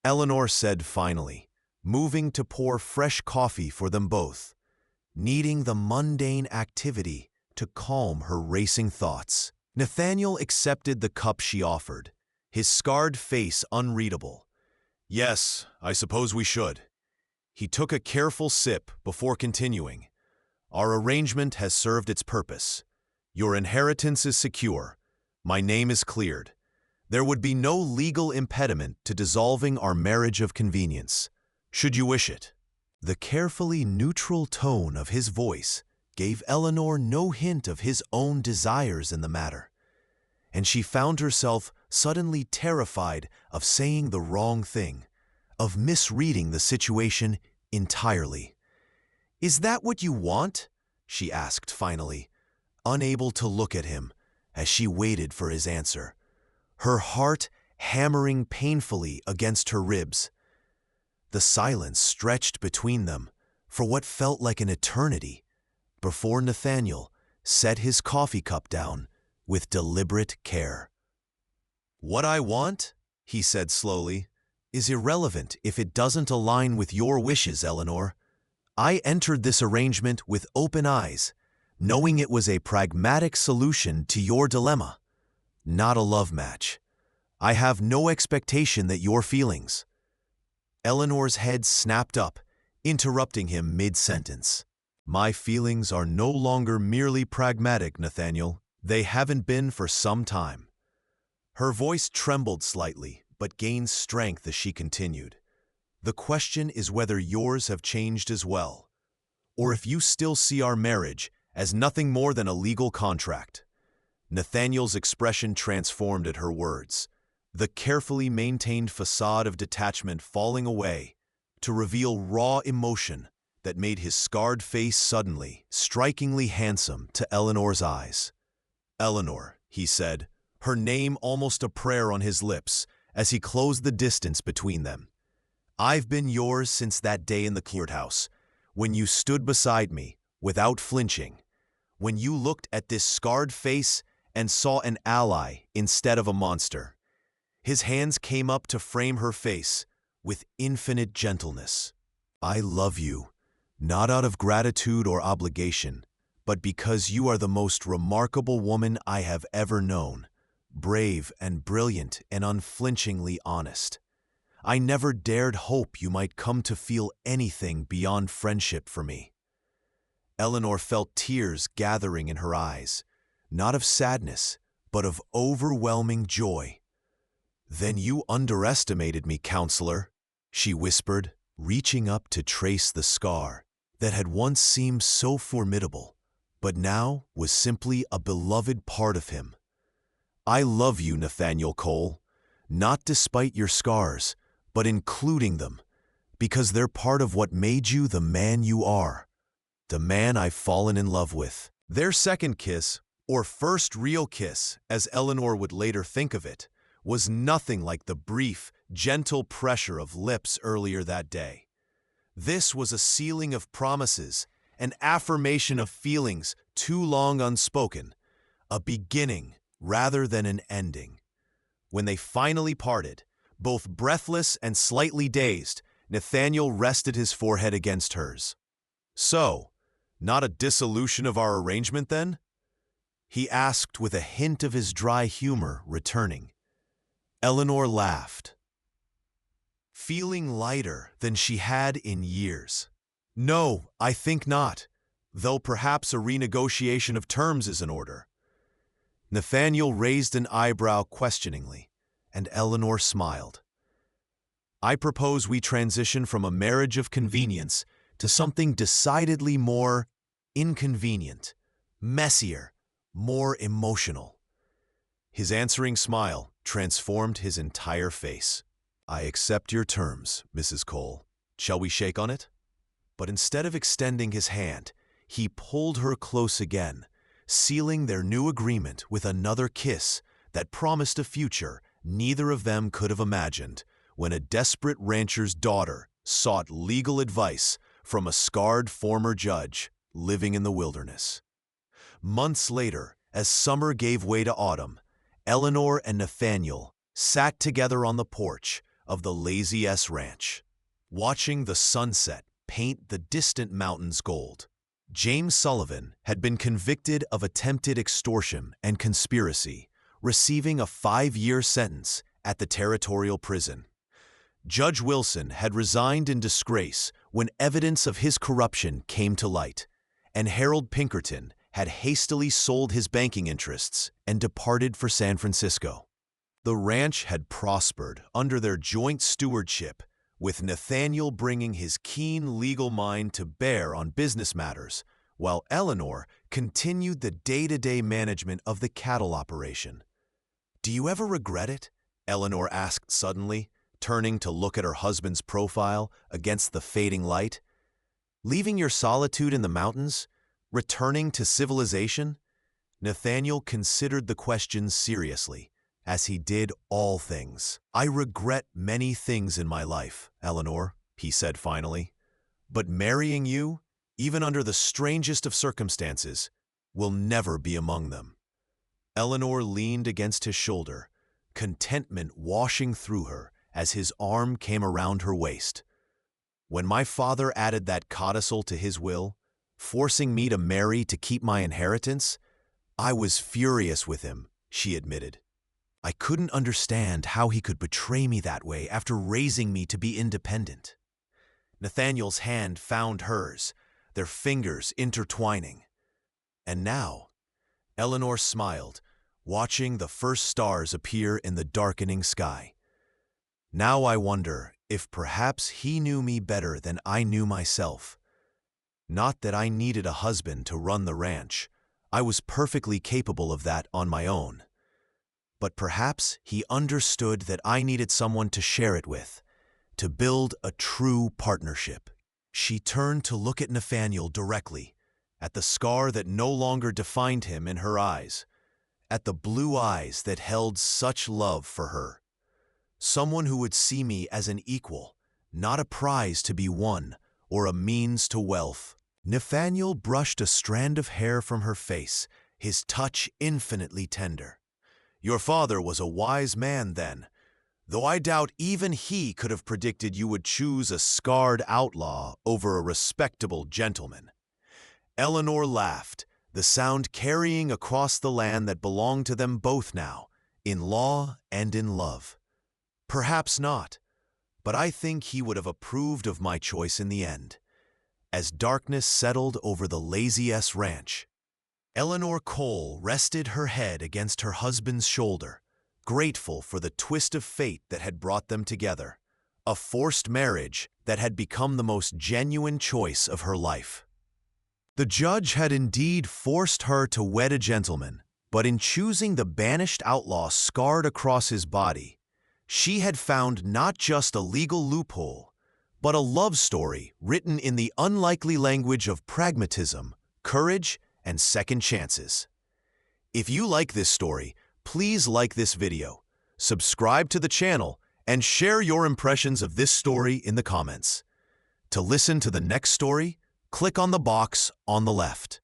Eleanor said finally, moving to pour fresh coffee for them both, needing the mundane activity to calm her racing thoughts. Nathaniel accepted the cup she offered, his scarred face unreadable. "Yes, I suppose we should." He took a careful sip before continuing. "Our arrangement has served its purpose. Your inheritance is secure. My name is cleared. There would be no legal impediment to dissolving our marriage of convenience, should you wish it." The carefully neutral tone of his voice gave Eleanor no hint of his own desires in the matter, and she found herself suddenly terrified of saying the wrong thing, of misreading the situation entirely. "Is that what you want?" she asked finally, unable to look at him as she waited for his answer, her heart hammering painfully against her ribs. The silence stretched between them for what felt like an eternity before Nathaniel set his coffee cup down with deliberate care. "What I want," he said slowly, "is irrelevant if it doesn't align with your wishes, Eleanor. I entered this arrangement with open eyes, knowing it was a pragmatic solution to your dilemma, not a love match. I have no expectation that your feelings—" Eleanor's head snapped up, interrupting him mid-sentence. "My feelings are no longer merely pragmatic, Nathaniel. They haven't been for some time." Her voice trembled slightly, but gained strength as she continued. "The question is whether yours have changed as well, or if you still see our marriage as nothing more than a legal contract." Nathaniel's expression transformed at her words, the carefully maintained facade of detachment falling away to reveal raw emotion that made his scarred face suddenly, strikingly handsome to Eleanor's eyes. "Eleanor," he said, her name almost a prayer on his lips as he closed the distance between them. "I've been yours since that day in the courthouse, when you stood beside me without flinching, when you looked at this scarred face and saw an ally instead of a monster." His hands came up to frame her face with infinite gentleness. "I love you, not out of gratitude or obligation, but because you are the most remarkable woman I have ever known, brave and brilliant and unflinchingly honest. I never dared hope you might come to feel anything beyond friendship for me." Eleanor felt tears gathering in her eyes, not of sadness, but of overwhelming joy. "Then you underestimated me, counselor," she whispered, reaching up to trace the scar that had once seemed so formidable, but now was simply a beloved part of him. "I love you, Nathaniel Cole, not despite your scars, but including them, because they're part of what made you the man you are, the man I've fallen in love with." Their second kiss, or first real kiss, as Eleanor would later think of it, was nothing like the brief, gentle pressure of lips earlier that day. This was a sealing of promises, an affirmation of feelings too long unspoken, a beginning rather than an ending. When they finally parted, both breathless and slightly dazed, Nathaniel rested his forehead against hers. "So, not a dissolution of our arrangement, then?" he asked with a hint of his dry humor returning. Eleanor laughed, feeling lighter than she had in years. "No, I think not, though perhaps a renegotiation of terms is in order." Nathaniel raised an eyebrow questioningly, and Eleanor smiled. "I propose we transition from a marriage of convenience to something decidedly more inconvenient, messier, more emotional." His answering smile transformed his entire face. I accept your terms, Mrs. Cole. Shall we shake on it? But instead of extending his hand, he pulled her close again, sealing their new agreement with another kiss that promised a future neither of them could have imagined when a desperate rancher's daughter sought legal advice from a scarred former judge living in the wilderness. Months later, as summer gave way to autumn, Eleanor and Nathaniel sat together on the porch of the Lazy S Ranch, watching the sunset paint the distant mountains gold. James Sullivan had been convicted of attempted extortion and conspiracy, receiving a 5-year sentence at the territorial prison. Judge Wilson had resigned in disgrace when evidence of his corruption came to light, and Harold Pinkerton had hastily sold his banking interests and departed for San Francisco. The ranch had prospered under their joint stewardship, with Nathaniel bringing his keen legal mind to bear on business matters, while Eleanor continued the day-to-day management of the cattle operation. "Do you ever regret it?" Eleanor asked suddenly, turning to look at her husband's profile against the fading light. "Leaving your solitude in the mountains? Returning to civilization?" Nathaniel considered the question seriously, as he did all things. "I regret many things in my life, Eleanor," he said finally. "But marrying you, even under the strangest of circumstances, will never be among them." Eleanor leaned against his shoulder, contentment washing through her as his arm came around her waist. "When my father added that codicil to his will, forcing me to marry to keep my inheritance, I was furious with him," she admitted. "I couldn't understand how he could betray me that way after raising me to be independent." Nathaniel's hand found hers, their fingers intertwining. And now, Eleanor smiled, watching the first stars appear in the darkening sky. "Now I wonder if perhaps he knew me better than I knew myself. Not that I needed a husband to run the ranch. I was perfectly capable of that on my own. But perhaps he understood that I needed someone to share it with, to build a true partnership." She turned to look at Nathaniel directly, at the scar that no longer defined him in her eyes, at the blue eyes that held such love for her. "Someone who would see me as an equal, not a prize to be won or a means to wealth." Nathaniel brushed a strand of hair from her face, his touch infinitely tender. "Your father was a wise man then, though I doubt even he could have predicted you would choose a scarred outlaw over a respectable gentleman." Eleanor laughed, the sound carrying across the land that belonged to them both now, in law and in love. "Perhaps not, but I think he would have approved of my choice in the end." As darkness settled over the Lazy S Ranch, Eleanor Cole rested her head against her husband's shoulder, grateful for the twist of fate that had brought them together, a forced marriage that had become the most genuine choice of her life. The judge had indeed forced her to wed a gentleman, but in choosing the banished outlaw scarred across his body, she had found not just a legal loophole, but a love story written in the unlikely language of pragmatism, courage, and second chances. If you like this story, please like this video, subscribe to the channel, and share your impressions of this story in the comments. To listen to the next story, click on the box on the left.